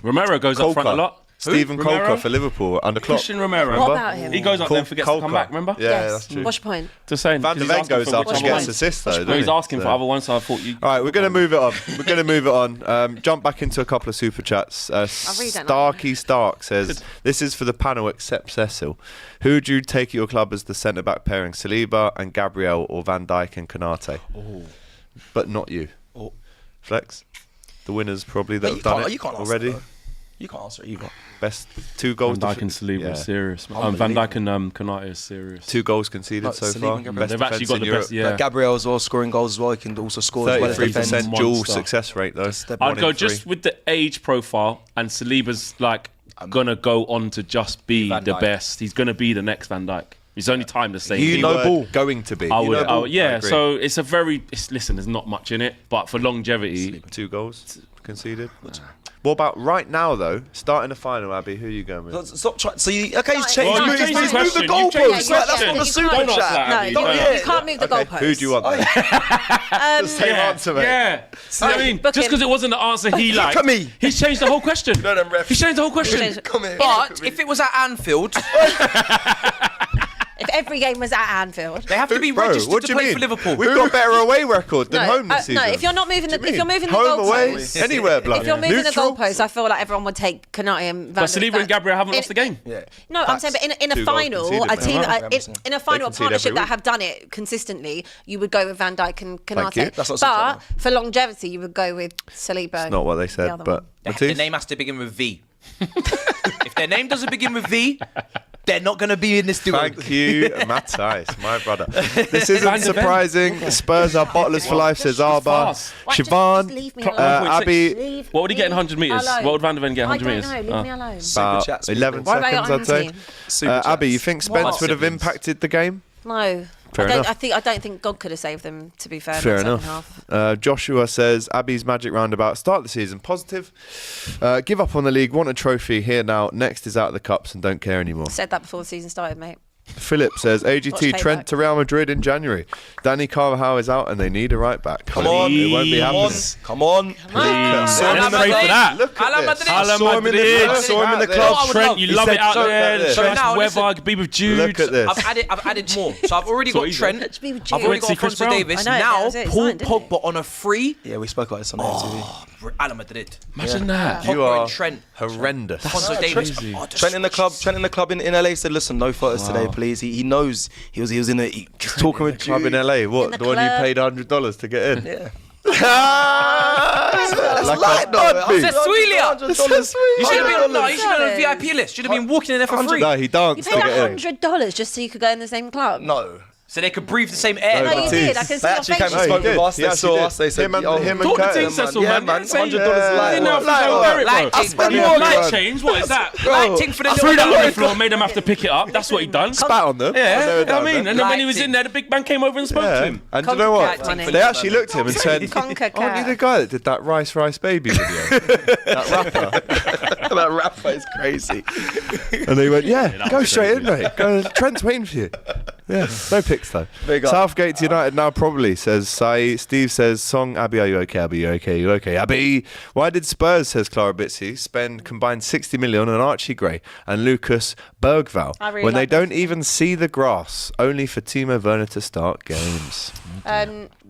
Romero goes up front a lot. Stephen Romero? Coker for Liverpool under Klopp. Christian Romero. What about him? He goes up there and forgets to come back, remember? Yeah, Yes. that's true. What's your point? Just saying. Van der 'cause Ven he's asking goes for up which and gets ones. assists though, No, doesn't he's he? asking for other ones, so I thought you... All right, we're going to move it on. We're going to move it on. Jump back into a couple of super chats. read that now. Starkey Stark says, this is for the panel except Cecil. Who would you take at your club as the centre-back pairing? Saliba and Gabriel or Van Dijk and Konate? Oh. But not you. Oh. Flex? The winners probably that Mate, have done it you can't answer already. that. You can't answer it either. Best 2 goals. Van Dijk and Saliba Yeah. is serious. Van Unbelievable. Dijk and Konate is serious. 2 goals conceded No, so Saliba far. and Gabriel. Best They've actually defence got in the Europe. best, yeah. Gabriel as well, scoring goals as well. He can also score as well as defend. 33% dual Monster. success rate though. I'd go just with the age profile, and Saliba's like gonna go on to just be Van the Dijk. best. He's gonna be the next Van Dijk. It's only time to say. You He know were ball. going to be. I You would, know ball. I yeah. agree. So it's a very. Listen, there's not much in it, but for longevity, 2 goals conceded. What about right now though? Starting the final, Abby. Who are you going with? Stop trying. So he's changed. Well, He's you've moved changed the the question. You've goalposts. changed the Like, that's question. on the You super can't- Don't ask chat. that, No, Abby. you, Don't you ask. can't move the goalposts. Who do you want? Then? Same answer, mate. Yeah. I mean, book just him. because it wasn't the answer he liked, at me. he's changed the whole question. No, them refs. He's changed the whole question. Come here. But if it was at Anfield, If every game was at Anfield. they have to be Bro, registered what to do you play mean? for Liverpool. We've got better away record than home this season. No, if you're not moving the What do you if you're mean? moving the home away, goalposts, anywhere, blood. if you're moving Neutral? the goalposts, I feel like everyone would take Konate and Van But Saliba and Gabriel haven't lost the game. Yeah. No, I'm saying, but in a 2 goals final, conceded, a mate. team, Yeah, in a final, a concede partnership every that week. have done it consistently, you would go with Van Dijk and Thank you. Konate. That's what But Superchats for longevity, you would go with Saliba. Not what they the said, other but one. The Matisse? name has to begin with V. If their name doesn't begin with V, they're not going to be in this duo. Thank you, Matthijs, my brother. This isn't Van der Ven. surprising. Spurs are bottlers for life, says Arba. fast. Right, just Siobhan, leave me alone. Abby, Leave What would he get in me 100 metres? alone. What would Van der Ven get in I 100 don't metres? know. Leave me alone. about Chats, 11 Why have I got seconds, I'd say. team? Super Abby, you chats. think Spence What? would have impacted the game? No. Fair enough. I don't think God could have saved them. To be fair, in Fair the second enough. half. Joshua says Abby's magic roundabout start the season positive. Give up on the league, want a trophy here now. Next is out of the cups and don't care anymore. Said that before the season started, mate. Philip says AGT Watch Trent payback. to Real Madrid in January. Danny Carvajal is out and they need a right back. Come on. It won't be Come happening. on. Come on. Please. Ala Let's pray for Madrid. that. Look at Ala this. Madrid. Ala Saw him in the Madrid. club. Saw him in the Out club. there. Oh, Trent, you He love said, it out "Look there. at this." So Trust now, Weber, listen. be with Jude. Look at this. I've added more. So I've already So got easy. Trent. Let's be with I've Jude. already got See Chris Alfonso Brown. Davis. I know, Now that was it, Paul signed, didn't Pogba on a free. Yeah, we spoke about this on TV. Ala Madrid. Imagine that. You Pogba are and Trent. horrendous. Alfonso Davis. crazy. Oh, Trent in the club in LA said, "Listen, no photos today, please." He knows he was in a talking with Club in Jude. LA, what? In the The one you club. paid $100 to get in? Yeah. Like light, a though. Abby. Said Suilia. $100. You should have been on, no, you should have been on a $100. VIP list. Should have been walking in there for free. No, he You danced to paid get in. $100 just so you could go in the same club. No. So they could breatve the same air. No, No, you Matisse. did. I can see They your actually face. came and spoke he with did. us. He They actually saw did. us. They said, Him and Talk to Curtis. Team Cecil, Yeah, man. man. Say- $100 Yeah. light. Ain't nothing Light, wrong with it, bro. Light I thing. spent Yeah, more man. Light change, what is that? Lighting for the Threw that little on the floor, made them have to pick it up. That's what he done. Spat on them. Yeah, I mean, and then when he was Lighting. in there, the big man came over and spoke to Yeah. him. And do you know what? Conker They actually looked at him and said, Conker "Aren't you the guy that did that Rice Baby video? That rapper?" That rapper is crazy. And they went, "Yeah, that go was straight crazy, in, mate. Go, Trent's waiting for you." Yeah, no picks though. Big up. Southgate to United now probably, says Sai. Steve says, "Song, Abby, are you okay? Abby, you okay? You okay? Abby, why did Spurs," says Clara Bitsy, "spend combined 60 million on Archie Gray and Lucas Bergvall I really when they like don't even see the grass, only for Timo Werner to start games?"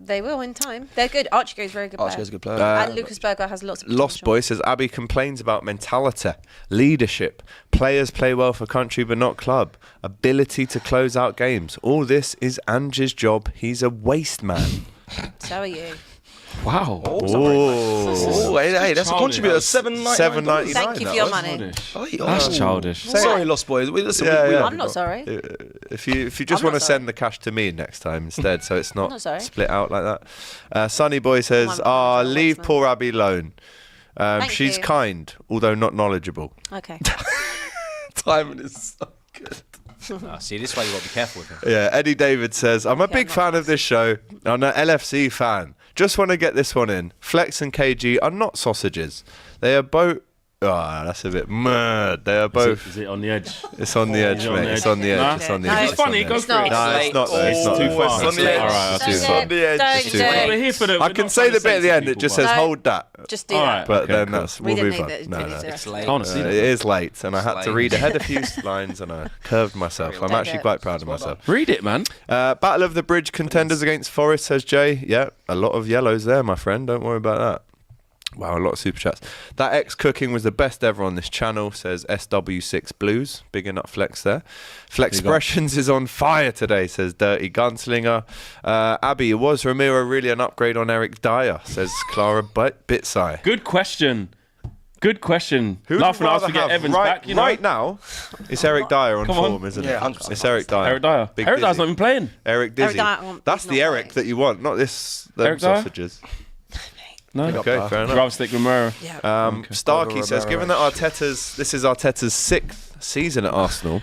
They will in time. They're good. Archie goes very good. Archie player. goes a good player. And Lucas Berger has lots of Lost potential. Boy says Abby complains about mentality, leadership, players play well for country but not club, ability to close out games. All this is Ange's job. He's a waste man. So are you. Wow. Oh, hey, that's a Childish. contributor. $7.99. $7.99. Thank you for that your was. money. That's childish. Sorry, Lost Boys. Listen, Yeah, we yeah. love I'm you, not bro. sorry. If you just I'm want not to sorry. send the cash to me next time instead, so it's not not sorry. split out like that. Sunny Boy says, my leave voice poor Abby alone. Thank She's you. kind, although not knowledgeable." Okay. Timing is so good. See, this is why you got to be careful with him. Yeah, Eddie David says, "I'm a big not fan of this show. I'm an LFC fan. Just want to get this one in. Flex and KG are not sausages. They are both Oh, that's a bit mad. They are both. Is it on the edge? It's on the edge, mate. It's on the edge. Nah? It's on the No, edge. It's funny. on the Go edge. for it. No, it's not. It's not too too far. far. It's on the edge. All right, It's Don't too do far. it. Don't too do far. it. We're here for the. I can say the bit at the end. It just says No. hold that. Just do All that. right. But Okay, then cool. that's We we'll didn't move need on. that. No, It's no. It's I late. want to see It that. is late, and I had to late. read ahead a few lines, and I curved myself. I'm Don't actually do it. quite proud of myself. Read it, man. Battle of the Bridge contenders against Forest, says Jay. Yeah, a lot of yellows there, my friend. Don't worry about that. Wow, a lot of super chats. That X cooking was the best ever on this channel, says SW6 Blues. Bigging up Flex there. Flexpressions is on fire today, says Dirty Gunslinger. Abby, was Romero really an upgrade on Eric Dyer, says Clara Bitsai. Good question. Good question. Who would Laughing you at us rather to get have Evans right, back, you know. right now? It's Eric Dyer on Come on. form, isn't it? Yeah, 100%. It's Eric Dyer. Eric Dyer. Big Eric Dyer's Dizzy. not even playing. Eric Dizzy. Dyer, That's he's the not Eric playing. that you want, not this. Them Eric Dyer? sausages. No. Okay, fair enough. Rather stick Romero. Yeah. Starkey says, given that this is Arteta's 6th season at Arsenal,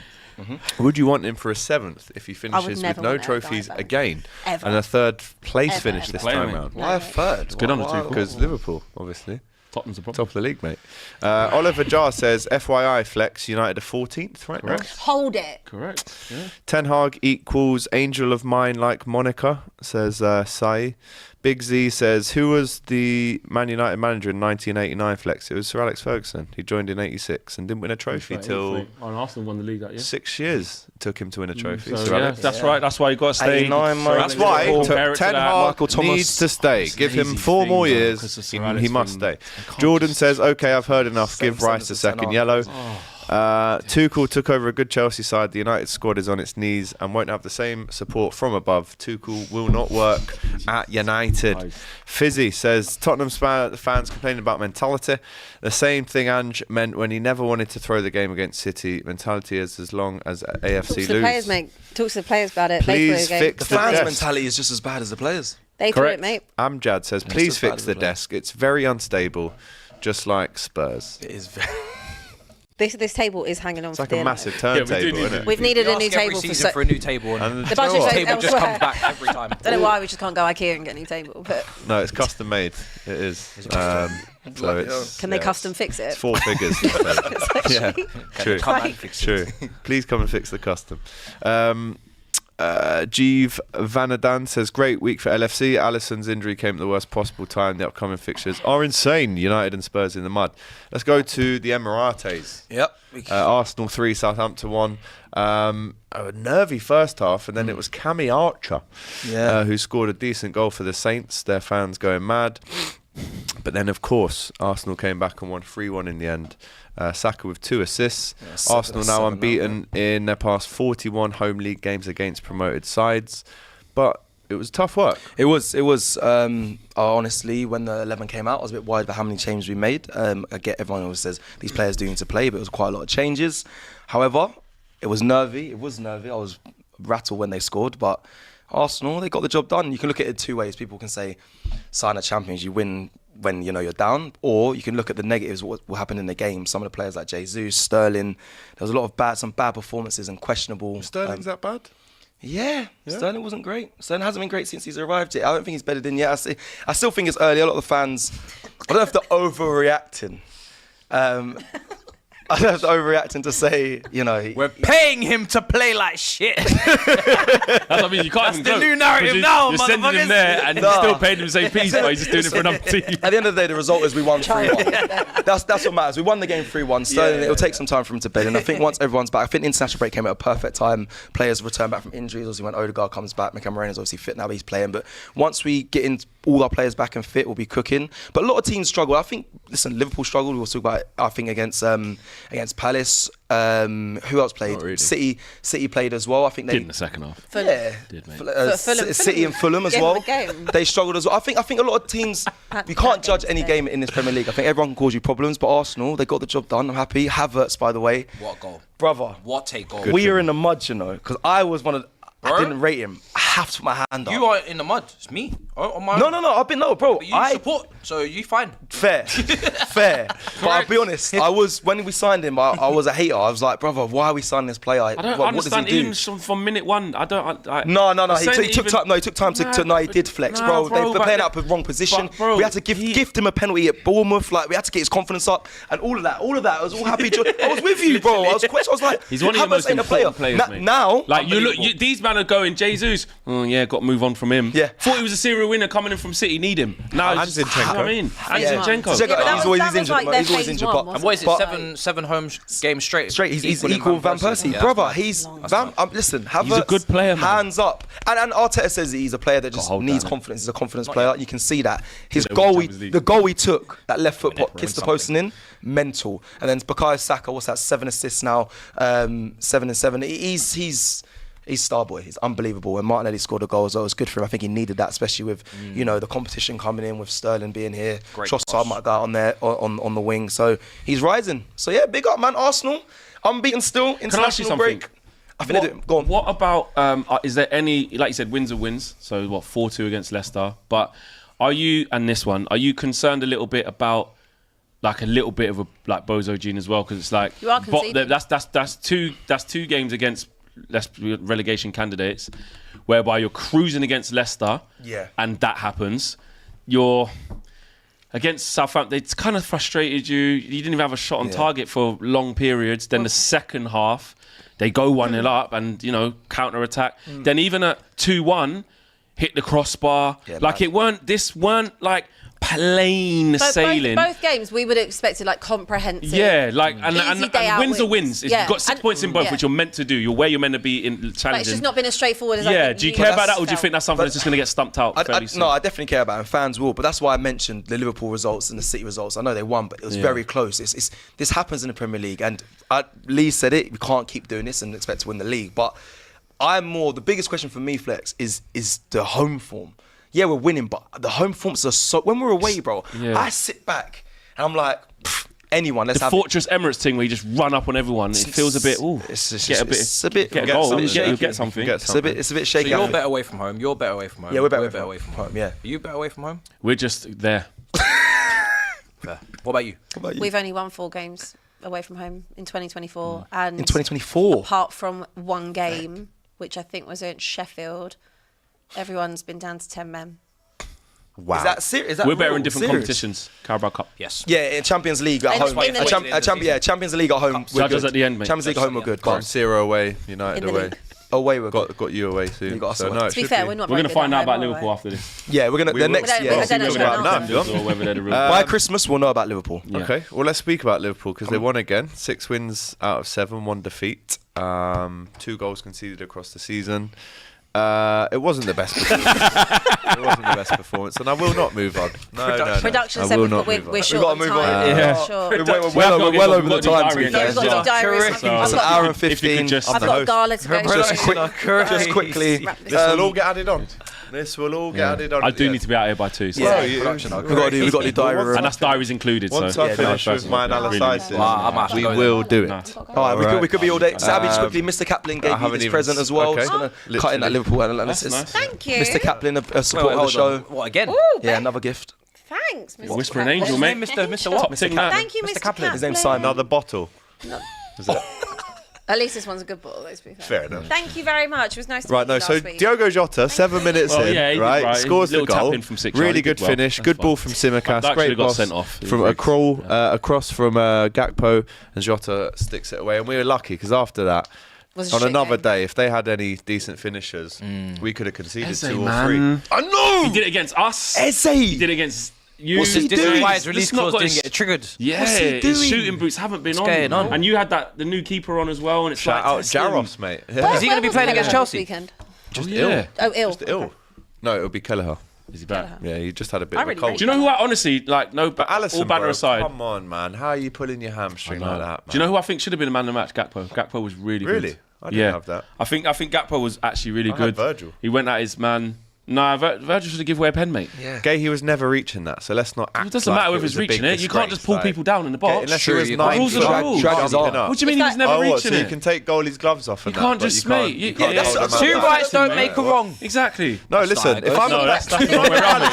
would you want him for a 7th if he finishes with never no want Eric trophies Dyer back. again Ever. and a 3rd place Ever, finish ever. this Play time him. round? Why a third? Good on the Why- two. Because Liverpool, obviously. Tottenham's a problem. Top of the league, mate. Oliver Jar says, FYI, Flex, United are 14th right now. Hold it. Correct. Yeah. Ten Hag equals angel of mine like Monica, says Sai. Big Z says, who was the Man United manager in 1989, Flex? It was Sir Alex Ferguson. He joined in 86 and didn't win a trophy till Oh, and Arsenal won the league that year. 6 years. It took him to win a trophy. So, Sir yeah, Alex. that's right. That's why you got to stay. 89, mate. That's why Compare it to Ten that. Hag Michael Thomas. needs to stay. Give him lazy 4 more thing, though, years. because the Sir He Alex must thing, stay. I can't Jordan just- says, okay, I've heard enough. Same Give Rice sentence a as Ten second Hag. yellow. Tuchel took over a good Chelsea side. The United squad is on its knees and won't have the same support from above. Tuchel will not work at United. Nice. Fizzy says Tottenham fans complaining about mentality. The same thing Ange meant when he never wanted to throw the game against City. Mentality is as long as Talk AFC to the players, lose. mate. Talk to the players about it. Please they threw a game. fix The fans' desk. mentality is just as bad as the players. They threw Correct. it, mate. Amjad says, It's please as bad fix as the the players. desk. It's very unstable, just like Spurs. It is very. This table is hanging on It's for like a dear massive life. turntable, Yeah, we do need isn't to- it? We've needed You a new ask every table for season for a new table, and And The do budget you know what? goes table just elsewhere. comes back every time. Don't know why we just can't go IKEA and get a new table, but No, it's custom made. It is. So it's, can they yeah, custom fix It's it? 4 figures. Yeah, true. Come and fix it. True. Please come and fix the custom. Jeev Vanadan says, great week for LFC. Alisson's injury came at the worst possible time. The upcoming fixtures are insane. United and Spurs in the mud. Let's go to the Emirates. Yep. Arsenal 3, Southampton 1. A nervy first half, and then it was Cammy Archer who scored a decent goal for the Saints. Their fans going mad. But then, of course, Arsenal came back and won 3-1 in the end. Saka with 2 assists. Arsenal now 7-7 unbeaten in their past 41 home league games against promoted sides. But it was tough work. It was. Honestly, when the 11 came out, I was a bit worried about how many changes we made. I get everyone always says these players do need to play, but it was quite a lot of changes. However, it was nervy. I was rattled when they scored, but Arsenal, they got the job done. You can look at it 2 ways. People can say, sign a champions, you win when you're down, or you can look at the negatives, what happened in the game. Some of the players like Jesus, Sterling, there was a lot of some bad performances and questionable. Sterling's that bad? Yeah, Sterling wasn't great. Sterling hasn't been great since he's arrived. I don't think he's bedded in yet. I still think it's early. A lot of the fans, I don't know if they're overreacting. I don't know if they're overreacting to say, We're paying him to play like shit. That's what I mean. You can't even the go. new narrative 'Cause now, You're sending him motherfuckers. there, and Nah. you're still paying him the same piece, but he's just doing it for another team. At the end of the day, the result is we won 3-1. That's what matters. We won the game 3-1. Sterling, it'll take some time for him to bed. And I think once everyone's back, I think the international break came at a perfect time. Players return back from injuries. Obviously, when Odegaard comes back, Mikel Moreno's obviously fit now, but he's playing. But once we get in all our players back and fit, we'll be cooking. But a lot of teams struggle. I think, listen, Liverpool struggled. We'll talk about it, I think, against Palace. Who else played? Not really. City played as well. I think they Did in the second half. Yeah, Did, mate. Fulham. City and Fulham as Game well. of the game. They struggled as well. I think a lot of teams. You can't judge any game in this Premier League. I think everyone can cause you problems, but Arsenal, they got the job done. I'm happy. Havertz, by the way, What goal? brother. What take goal? We are in the mud, because I was one of. I Bro? didn't rate him. have to put my hand up. You are in the mud. It's me. On my No, I've been bro. But you support, so you fine. Fair. But I'll be honest, when we signed him, I was a hater. I was like, brother, why are we signing this player? I don't what does he understand do? even from minute one. I don't. No. He took time. No, he took time to. No, he did flex, bro. They're playing out the wrong position. But, bro, we had to gift him a penalty at Bournemouth. Like we had to get his confidence up and all of that. I was all happy. I was with you, bro. I was like, he's one of the most important players, mate. Now, like these men are going. Jesus, got to move on from him. Yeah. Thought he was a serial winner coming in from City. Need him now. And Zinchenko. I mean, and Zinchenko. He's always injured. Like their He's always phase injured. one, But And what is it? wasn't Seven home games straight. He's equal Van Persie, Yeah, brother. that's mad. He's listen. He's a good player, man. Hands up. And Arteta says he's a player that just hold needs down, confidence. He's a confidence player. You can see that. His Yeah, goal, Champions League. the goal he took, that left foot Win kissed the something. post and in, mental. And then Bukayo Saka, what's that? 7 assists now, 7 and 7. He's star boy. He's unbelievable. And Martinelli scored a goal as well. It was good for him. I think he needed that, especially with the competition coming in with Sterling being here. Great Trossard cross. might go out on there on the wing. So he's rising. So yeah, big up, man. Arsenal unbeaten still. Can I ask you International something? break. I think they do. Go on. What about? Is there any? Like you said, wins are wins. So what? 4-2 against Leicester. But are you concerned a little bit about? Like a little bit of a bozo gene as well, because it's like You are conceding. that's two games against relegation candidates, whereby you're cruising against Leicester, and that happens. You're against Southampton. It's kind of frustrated you. You didn't even have a shot on target for long periods. Then the second half, they go 1-0 up and counter attack. Then even at 2-1, hit the crossbar. Yeah, like man. this weren't like plain sailing. Both games we would have expected like comprehensive. Yeah, like and Easy day out wins are wins. wins. You've Yeah. got 6 points in both, Yeah. which you're meant to do. You're where you're meant to be in But it's challenging. just not been as straightforward as I Yeah, think do you care about that, or do you felt. think that's something that's just going to get stumped out fairly soon? No, I definitely care about it, and fans will. But that's why I mentioned the Liverpool results and the City results. I know they won, but it was very close. This happens in the Premier League, and Lee said it. We can't keep doing this and expect to win the league. But the biggest question for me, Flex, is the home form. Yeah, we're winning, but the home forms are so. When we're away, bro, I sit back and I'm like, anyone. Let's The have Fortress Emirates thing where you just run up on everyone. It feels a bit. Ooh, It's a bit. get a Get goal. something. You get something. It's a bit So shaky. you're better away from home. You're better away from home. Yeah, we're better away from home. Yeah. Are you better away from home? We're just there. Fair. What about you? We've only won 4 games away from home in 2024, and In 2024. apart from one game, which I think was at Sheffield, everyone's been down to 10 men. Wow. Is that serious? We're better in different competitions. Carabao Cup. Yes. Yeah, in Champions League at In home. the Champions League at home. We're Judges good. at the end, mate. Champions League at home, we're good. Got 0 away, United In the away. league. Away, we're good. Got you away soon. You got us so away. no, it To be should fair, be. we're not. We're very going to good find at out about home, are we? Liverpool after this. Yeah, we're gonna. We The will. next. I don't Yeah. know We'll about about that. now, John. Or whether they're the real. By Christmas, we'll know about Liverpool. Yeah. Okay, well, let's speak about Liverpool because they won again. 6 wins out of 7, 1 defeat. 2 goals conceded across the season. It wasn't the best performance. And I will not move on. No. Production I said will we're not move on. short gotta on move time. on. Yeah. Sure. We're We've well got to over the do time, to be diary fair. Yeah, we've got to do diaries. It's I've an got- hour and If you could 15. just- I'm I've the got host. gala to go to. Just quickly. Wrap this This up. will all get added on. This will all get added on. I do need to be out here by 2. So. Yeah. you- We've got to do diary. And that's diaries included. Once so I finish no, with my really. analysis, Well, I might have to we go will do it. No. All right, we could be all day. So Abby, just Um, quickly, Mr. Kaplan I gave you haven't this even- present as well. okay. Just gonna Literally. cut in that Liverpool analysis. That's nice. Thank you. Mr. Kaplan, a support of the hold show. on. What again? Ooh, Yeah, another gift. Thanks, Mr. Whispering Kaplan. Angel, mate. Mr. What? Top tick that. Thank you, Mr. Mr. Kaplan. His name's Simon. Another bottle. Is it? At least this one's a good bottle, let's be fair. Fair enough. Thank you very much. It was nice to Right, meet you no, so last week. Diogo Jota, 7 minutes Well, in, yeah, he did right? right. Scores the Little tap goal. in from 6 yard, Really he did good well. finish. That's Good fine. ball from Van Simicast. Dijk Great should've got boss sent off. from a crawl across from Gakpo, and Jota sticks it away. And we were lucky because after that, Was a on shit another game. day, if they had any decent finishers, we could have conceded Eze, 2 or man. 3. I know. He did it against us. Eze! He did it against you. What's he This is doing? why his release It's not clause got didn't his- get triggered. Yeah, What's he his doing? shooting boots haven't been going on? And you had the new keeper on as well, and it's Shout like out testing. Jaros, mate. Is he going to be Where was playing against Kelleher Chelsea? this weekend? Just yeah. ill. Oh, ill. Just ill. No, it'll be Kelleher. Is he back? Yeah, he just had a bit I of a really cold. rate Do you know who I honestly like? No, But Alisson, all banner bro, aside. come on, man. How are you pulling your hamstring like that, man? Do you know who I think should have been a man of the match? Gakpo. Gakpo was really good. Really? I didn't have that. I think Gakpo was actually really I had good. Virgil. He went at his man. Nah, Virgil should have given away a pen, mate. Yeah. Gahey was never reaching that, so let's not act. It doesn't like matter it if was he's a big reaching it. You can't just pull disgrace, people down in the like, box. unless True, he was you 9 can't. Rules are the foot rules. Drag his arm. up. What do you mean he was never Oh, what, reaching so you it? can take goalies' gloves off and You can't that, but just, you can't- mate. you Yeah, can't that's- hold them that's up. Two Yeah. rights don't Yeah. make a wrong. Exactly. No, listen, not if I'm No, that's the wrong way around it.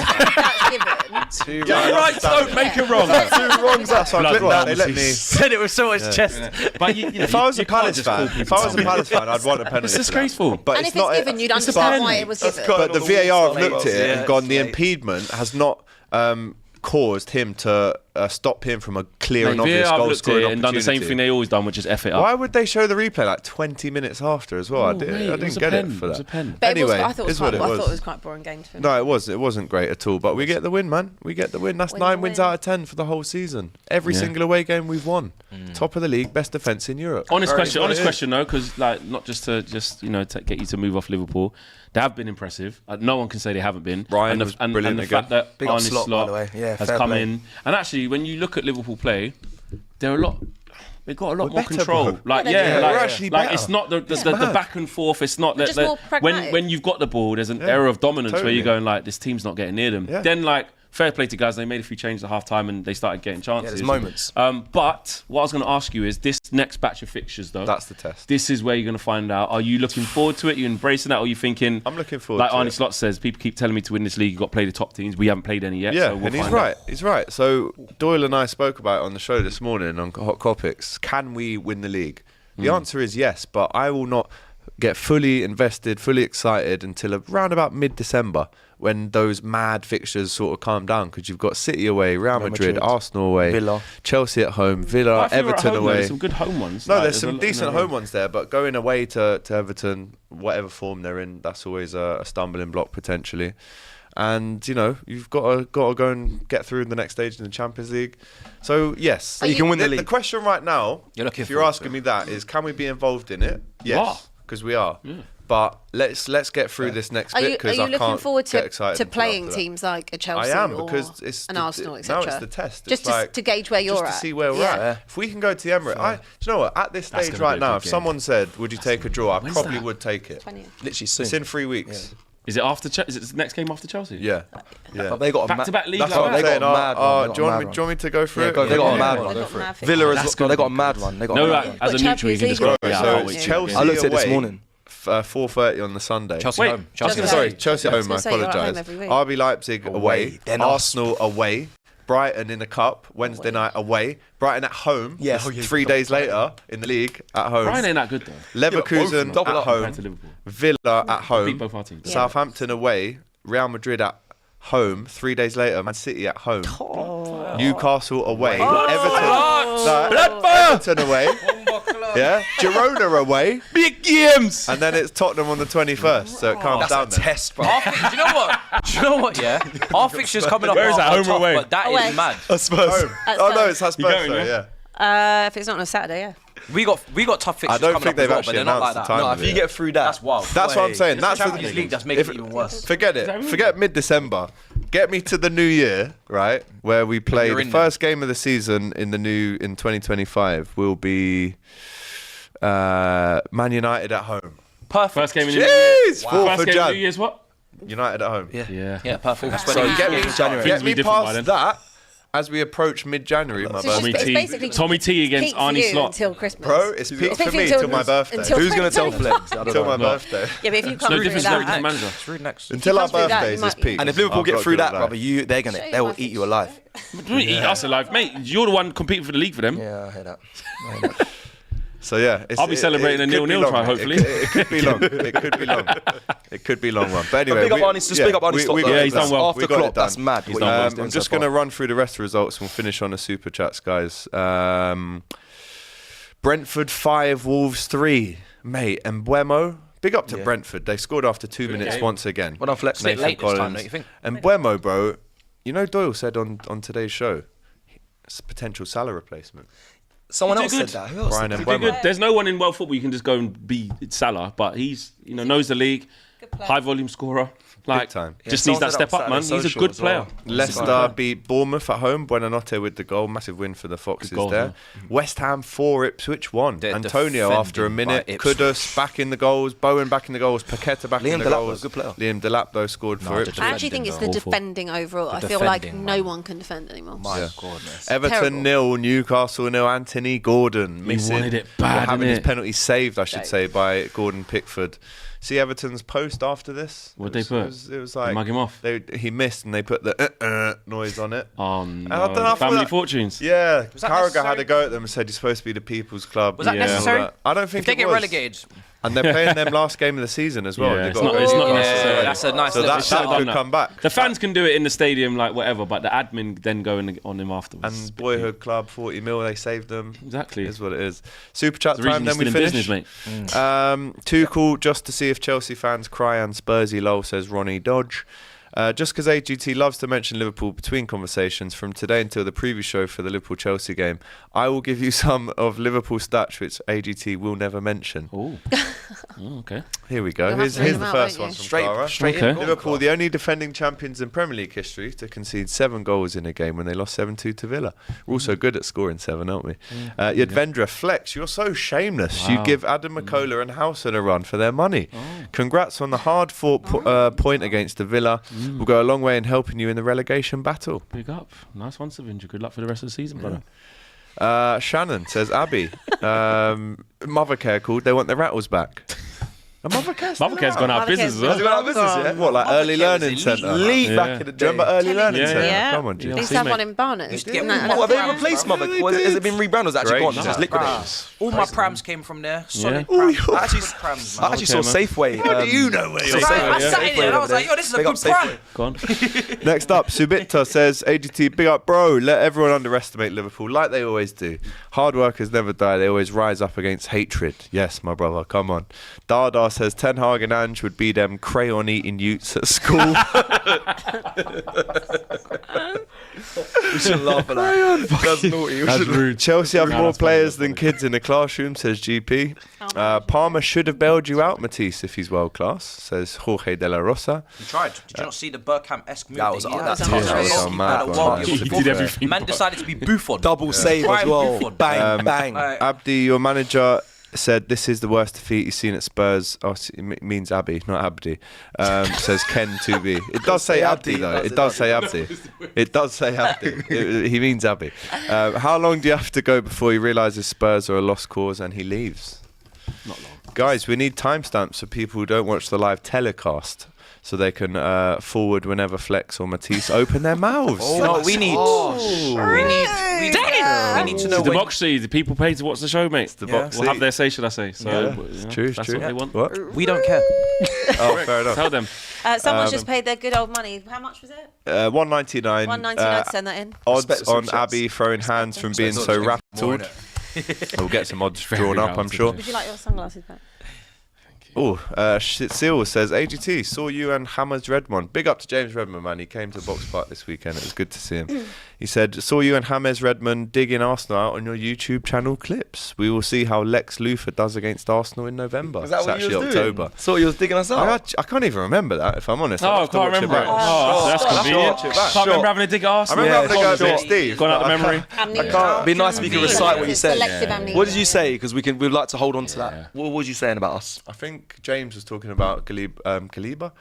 That's given. Two rights don't make a wrong. two wrongs, that's why I Blood clipped that. They let rounds. me. Said it with so much chest. But you know, If I was a you can't Palace just call fan, people down. I'd want a penalty. It's for that. disgraceful. But And it's if it's not. given, you'd a understand pen. why it was given. But the VAR have looked at it Yeah, and gone, the it's impediment has not caused him to stop him from a clear and Mate, obvious VAR goal looked at scoring it and done the same thing they always done, which is F it up. Why would they show the replay like 20 minutes after as well? I Oh, mate, it didn't was a get pen. it for It was that. a pen. But Anyway, I thought it was is what quite, it I thought it was. was quite a boring game to finish. No, it wasn't great at all. But we get the win, man. We get the win. That's Win 9 the wins win. out of 10 for the whole season. Every Yeah. single away game we've won. Top of the league, best defence in Europe. Honest question Yeah. though, because like not just to get you to move off Liverpool, they have been impressive. No one can say they haven't been. Ryan and the, was and, brilliant and the again. fact that Big up Arne Slot, by the way. Yeah, has fair come play. in, and actually when you look at Liverpool play, they're a lot. They've got a lot more better, control. bro. Like Yeah, yeah, they do. like, We're actually like better. it's not the mad. back and forth. It's not Just more pragmatic. when you've got the ball, there's an era of dominance where Totally. you're going like this team's not getting near them. Yeah. Then like. Fair play to guys. They made a few changes at half time and they started getting chances. there's moments. But what I was going to ask you is this next batch of fixtures, though. That's the test. This is where you're going to find out. Are you looking forward to it? Are you embracing that? Or are you thinking? I'm looking forward like to Arne it. Slot says, people keep telling me to win this league. You've got to play the top teams. We haven't played any yet. Yeah, so we'll and he's find right. out. He's right. So Doyle and I spoke about it on the show this morning on Hot Topics. Can we win the league? The answer is yes, but I will not get fully invested, fully excited until around about mid-December when those mad fixtures sort of calm down because you've got City away, Real Madrid, Arsenal away, Villa. Chelsea at home, Villa, I feel we're at Everton home, though. away. There's some good home ones. No, Like, there's a some lot- decent no, home ones there, but going away to Everton, whatever form they're in, that's always a stumbling block potentially. And you've got to go and get through in the next stage in the Champions League. So yes, You can win the The league. question right now, You're looking if you're forward asking me that, is can we be involved in it? You are. Yes, because we are. But let's get through this next Are bit you because I looking can't forward get to excited playing until after that. teams like a Chelsea I am or because it's an Arsenal, now etc. it's the test. Just It's like, to gauge where you're just at. to see where we're Yeah. at. If we can go to the Emirates, do you know what? At this That's stage gonna be right a now, good if game. someone said, "Would you take a draw?" I When's probably that? would take it. 20th. Literally soon. It's in 3 weeks. Is it after? Is it the next game after Chelsea? Yeah. Yeah. But they got a Back-to-back league That's like what I'm that? They saying. got a mad one. Do you want me to go through Yeah, it? go- they got a mad They've one. got mad fixtures. Villa That's as gonna well. They be got a good. mad one. They got No, a mad like, one. as a neutral, you can just go. Champions Bro, Yeah, I so can't it's wait. Chelsea I looked at it this away, morning. 4:30 on the Sunday. Chelsea Wait, home. Chelsea Chelsea home. home. Sorry, Chelsea I was home. I gonna say, you're at home apologise. every week. RB Leipzig away, Then Arsenal away, Brighton in the cup Wednesday night away, Brighton at home. Yeah, just oh, yeah, 3 days later in the league at home. Brian ain't that good though. Leverkusen double at up home, compared to Liverpool. Villa at home, Beat both our teams. Southampton away, Real Madrid at home. 3 days later, Man City at home, Newcastle away, Everton away, yeah, Girona away, Big games. and then it's Tottenham on the 21st. So it calms That's down a then. test, bro. Do you know what? Do you know what? Yeah, our fixtures coming up. Where is that, are home or tough, away? but that Away. is mad. Spurs. At Oh no, Spurs. it's at Spurs. going, though, yeah? yeah. If it's not on a Saturday, yeah. We got tough fixtures I don't coming think up they've as well, but actually they're not like announced the that. time. No, if you get through that, That's wild. That's what I'm saying. It's That's the the Champions thing. League just makes it even worse. Forget it. Forget mid-December. Get me to the new year, right? Where we play you're the in there. first game of the season in 2025 will be Man United at home. Perfect. First game in the New Year. Jeez, 4th First of game in the New Jan. Year's what? United at home. Yeah. Yeah, perfect. That's So when it get me, is. January. get Things will me be different by past then. that as we approach mid-January, my So it's birthday. just- T. basically Tommy T against peak for Arne you Slot. until Christmas. Bro, it's peak It's for peak me until- till my birthday. until Who's going to tell Christmas. Flex? I don't Till know. my birthday. Yeah, but if you No come through difference to the that, manager. Screwed next. Until our come through that, birthdays, you it's might- peak. And if Liverpool I've get got through to that, do brother, they will eat you alive. You eat us alive, mate. You're the one competing for the league for them. Yeah, I hear that. So yeah, it's, I'll be celebrating a could be 0-0 long, try, mate. hopefully. It could be long. It could be long. It could be long one. But anyway, big up Arne, just big up Arne Slot, though. Yeah, he's done well. After We got it Klopp, that's done. mad. He's what done well. he's I'm doing just so far. going to run through the rest of the results and we'll finish on the super chats, guys. Brentford 5, Wolves 3. Mate, and Mbuemo. Big up to Brentford. They scored after 2 minutes once again. Well done, Flex. Bit late this time, don't you think? And Mbuemo, bro, you know Doyle said on today's show, it's a potential Salah replacement. Someone He else did said good. that. Who else? Brian said and that? They're good. There's no one in world football you can just go and be Salah, but he's knows the league, high volume scorer. Like, time. just Yeah, needs that someone step said up, that man. on He's a social good as well. player. Leicester beat Bournemouth at home. Buonanotte with the goal. Massive win for the Foxes goal, there. West Ham 4, Ipswich 1. They're Antonio after a defending minute. by Ipswich. Kudus back in the goals. Bowen back in the goals. Paqueta back in Liam the Delap, goals. good player. Liam Delap, though, scored for the Ipswich. I actually think it's the Awful. defending overall. The I feel like defending, no man. one can defend anymore. My goodness. Everton Terrible. 0, Newcastle 0. Anthony Gordon missing. wanted it bad, or having innit? his penalty saved, I should Joke. say, by Gordon Pickford. See Everton's post after this? What'd they put? It was like mug him off? He missed and they put the noise on it. Oh, I don't know, no. I thought Family that- fortunes. Yeah, that Carragher necessary? had a go at them and said you're supposed to be the people's club. Was that Yeah. necessary? I don't think If they it get was. relegated, And they're playing them last game of the season as well. Yeah, They've it's got not- a it's really not good necessary. yeah, that's a nice So little that should've could done that. come back. The fans can do it in the stadium, like whatever, but the admin then go on him afterwards. And Boyhood Club, 40 mil, they saved them. Exactly. Is what it is. Super chat The reason time, then he's we still in finish. business, mate. Too cool just to see if Chelsea fans cry and Spursy lol, says Ronnie Dodge. Just because AGT loves to mention Liverpool between conversations, from today until the preview show for the Liverpool-Chelsea game, I will give you some of Liverpool stats which AGT will never mention. Oh, okay. Here we go. You'll have Here's to read the them out, first won't one you? from Clara. Straight Okay. in. Liverpool, the only defending champions in Premier League history to concede 7 goals in a game when they lost 7-2 to Villa. We're also good at scoring 7, aren't we? Yadvendra, Flex, you're so shameless. You Wow. give Adam McCullough and Howson a run for their money. Congrats on the hard-fought point against the Villa. Will go a long way in helping you in the relegation battle. Big up. Nice one, Savinja. Good luck for the rest of the season, brother. Shannon says, Abby, Mothercare called, they want their rattles back. A Mothercare's gone out of business as Mothercare's Has it well. gone out of business, yeah? What, like early learning centre? Leave Yeah. back in the Do day. you remember early learning Yeah, centre? yeah. Come on, They G. Yeah. used to have mate. one in Barnet. Used to get Isn't that- all What, have they Prams, replaced bro. Mother? Has it been rebranded? Has it actually Great. gone? It's just liquidated. all my prams came from there. Solid Yeah. prams. I actually, prams, I man. actually saw Okay, Safeway. How do you know where you're Safeway, I yeah. sat in there and I was like, yo, this is a Big good up pram. Safeway. Go on. Next up, Subita says, AGT, big up, bro. Let everyone underestimate Liverpool like they always do. Hard workers never die. They always rise up against hatred. Yes, my brother, come on. Dada says, Ten Hag and Ange would be them crayon-eating youths at school. We should laugh at that. That's naughty. We That's should- rude. Chelsea have No, more that's funny, players that's than funny. kids in the classroom, says GP. Palmer should have bailed you out, Matisse, if he's world class, says Jorge de la Rosa. He tried. Did you not see the Bergkamp-esque move? That was he hard. did? That was He hard. was That was a mad goalkeeper, one. like, He he did everything. Man decided to be Buffon. Double save Prime as well. Buffon. Bang, bang. Like, Abdi, your manager, said this is the worst defeat he's seen at Spurs. Oh, it means Abby, not Abdi. Says Ken 2B. It does say Abdi though. It does say Abdi. It does say Abdi. He means Abby. How long do you have to go before he realises Spurs are a lost cause and he leaves? Not long. Guys, we need timestamps for people who don't watch the live telecast, so they can forward whenever Flex or Matisse open their mouths. no, we need to know It's when. democracy. The people pay to watch the show, mate. democracy. We'll have their say, should I say? So, Yeah, you know, it's true, it's that's true. what they want. What? We don't care. Oh, fair enough. Tell them. Someone's just paid their good old money. How much was it? $1.99. $1.99 to send that in. Odds Respect on Superchats. Abby throwing hands from being so rattled. We'll get some odds Very drawn up, I'm rattled, sure. Would you like your sunglasses back? Oh, Seal says, AGT, saw you and Hammers Redmond. Big up to James Redmond, man. He came to Box Park this weekend. It was good to see him. He said, saw you and James Redmond digging Arsenal out on your YouTube channel clips. We will see how Lex Luthor does against Arsenal in November. Is that It's what you actually was October. doing? So you was digging us out? I can't even remember that, if I'm honest. Oh, I'll I have to can't watch remember it. back. Oh, that's convenient. Watch it back. Can't remember having a dig at I Arsenal. remember having a go sure. at Steve. Gone out the but I memory. Amnesia. Be nice if you can recite what you said. Selective amnesia. What did you say? Because we'd like to hold on to that. What was you saying about us? I think James was talking about Kaliba,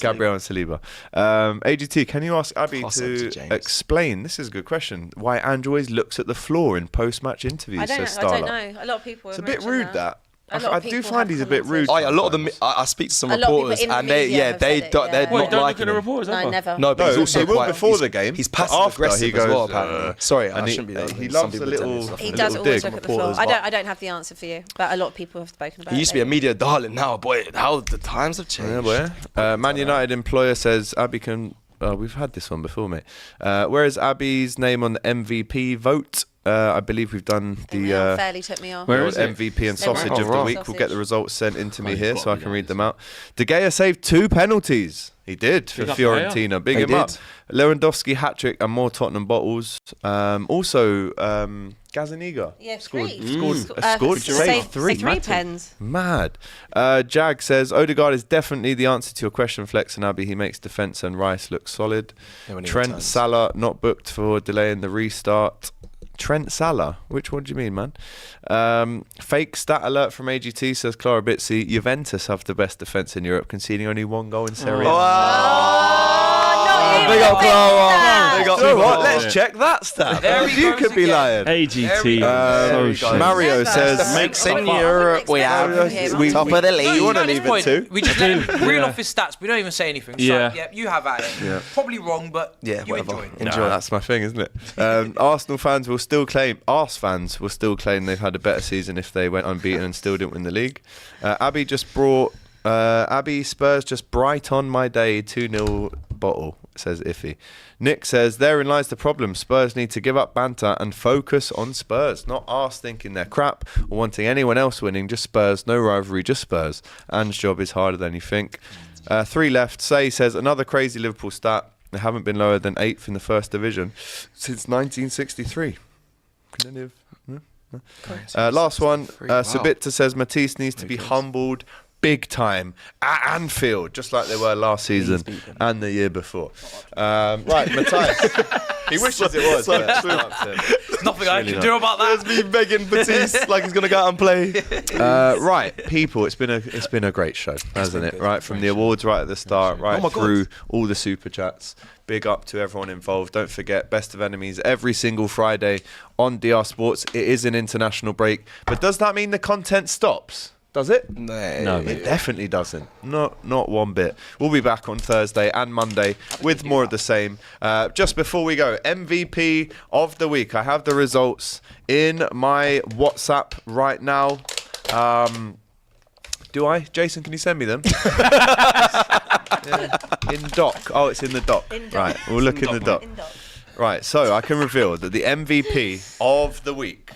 Gabriel and Saliba. AGT, can you ask Abby Pass on to to James. explain, this is a good question, why Ange always looks at the floor in post-match interviews, I don't says know. I don't Starla. know. A lot of people. It's a have bit mentioned rude, that. A lot I of do people find have he's a bit rude. Oh, yeah, a lot of them. sometimes. I speak to some A lot of people reporters, in the and they, media yeah, have they said it, don't, they're yeah. Wait, not don't look liking at the him. reporters No, ever. never. No, but he's No, also he will quite, before the game. He's but passive after aggressive he goes, as well. Apparently. Sorry, I and shouldn't be. Like, he some loves a people little. tell me stuff. He a does little always dig. look at the floor. reporters, I don't have the answer for you, but a lot of people have spoken about it. He used to be a lately. media darling. Now, boy, how the times have changed. Yeah, boy. Man United employer says Abby can. We've had this one before, mate. Where is Abby's name on the MVP vote? I believe we've done the fairly took me off. Where the is it? MVP and There we sausage go. of the Right. week. We'll get the results sent in to me here got so I me can read guys. them out. De Gea saved 2 penalties. He did for Big up De Gea. Fiorentina. Big He him did. up. Lewandowski hat-trick and more Tottenham bottles. Also, Gazaniga Yeah, scored, three. scored Save saved 3. 3 pens. Mad. Jag says, Odegaard is definitely the answer to your question, Flex and Abby. He makes defence and Rice look solid. Yeah, when he Trent returns. Salah not booked for delaying the restart. Trent Salah? Which one do you mean, man? Fake stat alert from AGT says Clara Bitsy. Juventus have the best defence in Europe, conceding only 1 goal in Serie A. Big up, Clara. Big up, You know what? Clara. Let's check that stat. There he You goes could be again. lying. AGT. There we go. Mario Never. says, Makes I in wouldn't Europe, we expect have him. we- top of the league. You want to at this leave it point, too? We just let him reel off his stats. We don't even say anything. So, Yeah. yeah, you have at it. Probably wrong, but Yeah, you whatever. enjoy. Enjoy. That's my thing, isn't it? Arsenal fans will still claim, Arse fans will still claim they've had a better season if they went unbeaten and still didn't win the league. Abby Spurs just bright on my day 2-0 bottle, says Iffy. Nick says, therein lies the problem. Spurs need to give up banter and focus on Spurs. Not Arse thinking they're crap or wanting anyone else winning. Just Spurs, no rivalry, just Spurs. Anne's job is harder than you think. 3 left. Say says, another crazy Liverpool stat. They haven't been lower than 8th in the first division since 1963. Can any of... last one. Sabita says Matisse needs to be humbled big time at Anfield, just like they were last season and the year before. Right, Matthias. He wishes it was. But it's not up to him. Nothing I really can not. do about that. There's me begging Batiste like he's going to go out and play. Right, people, it's been a great show, hasn't it? Right, from the awards right at the start, right my God. through all the super chats. Big up to everyone involved. Don't forget, Best of Enemies every single Friday on DR Sports. It is an international break, but does that mean the content stops? Does it? No. It definitely doesn't. Not one bit. We'll be back on Thursday and Monday with more of the same. Just before we go, MVP of the week. I have the results in my WhatsApp right now. Do I? Jason, can you send me them? Yeah. In doc. Oh, it's in the doc. Right, we'll look in the doc. Right, so I can reveal that the MVP of the week,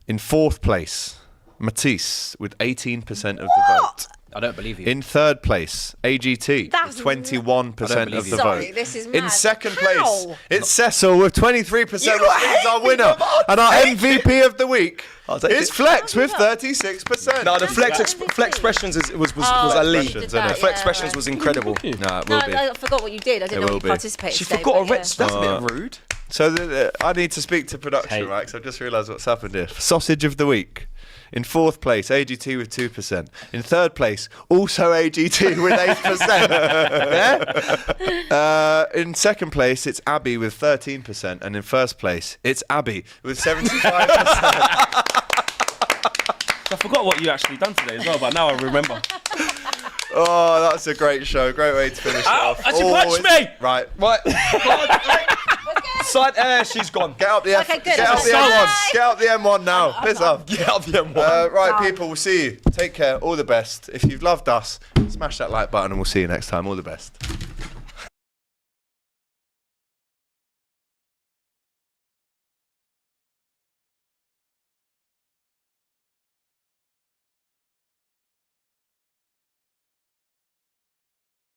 in 4th place, Matisse with 18% of the vote. I don't believe you. In 3rd place, AGT That's with 21% of the Sorry, vote. this is In mad. 2nd How? place, it's Cecil with 23%, which is our winner. And our MVP of the week I'll take is it. Flex with 36%. No, the flex MVP. expressions was Oh, elite. you did The that, flex yeah, expressions right. was incredible. No, it No, will be. I forgot what you did. I didn't know will you be. participated. She today, forgot a but red. yeah. That's a bit rude. So I need to speak to production, Hey. right? Because I've just realised what's happened here. Sausage of the week. In 4th place, AGT with 2%. In 3rd place, also AGT with 8%. Yeah? In 2nd place, it's Abby with 13%. And in 1st place, it's Abby with 75%. I forgot what you actually done today as well, but now I remember. Oh, that's a great show. Great way to finish it Ow, off. actually punch me! Right. Right. Side, she's gone. Get up the Okay, good. Get up the Bye. M1. Get up the M1 now. Piss off. Get up the M1. Right, people, we'll see you. Take care. All the best. If you've loved us, smash that like button and we'll see you next time. All the best.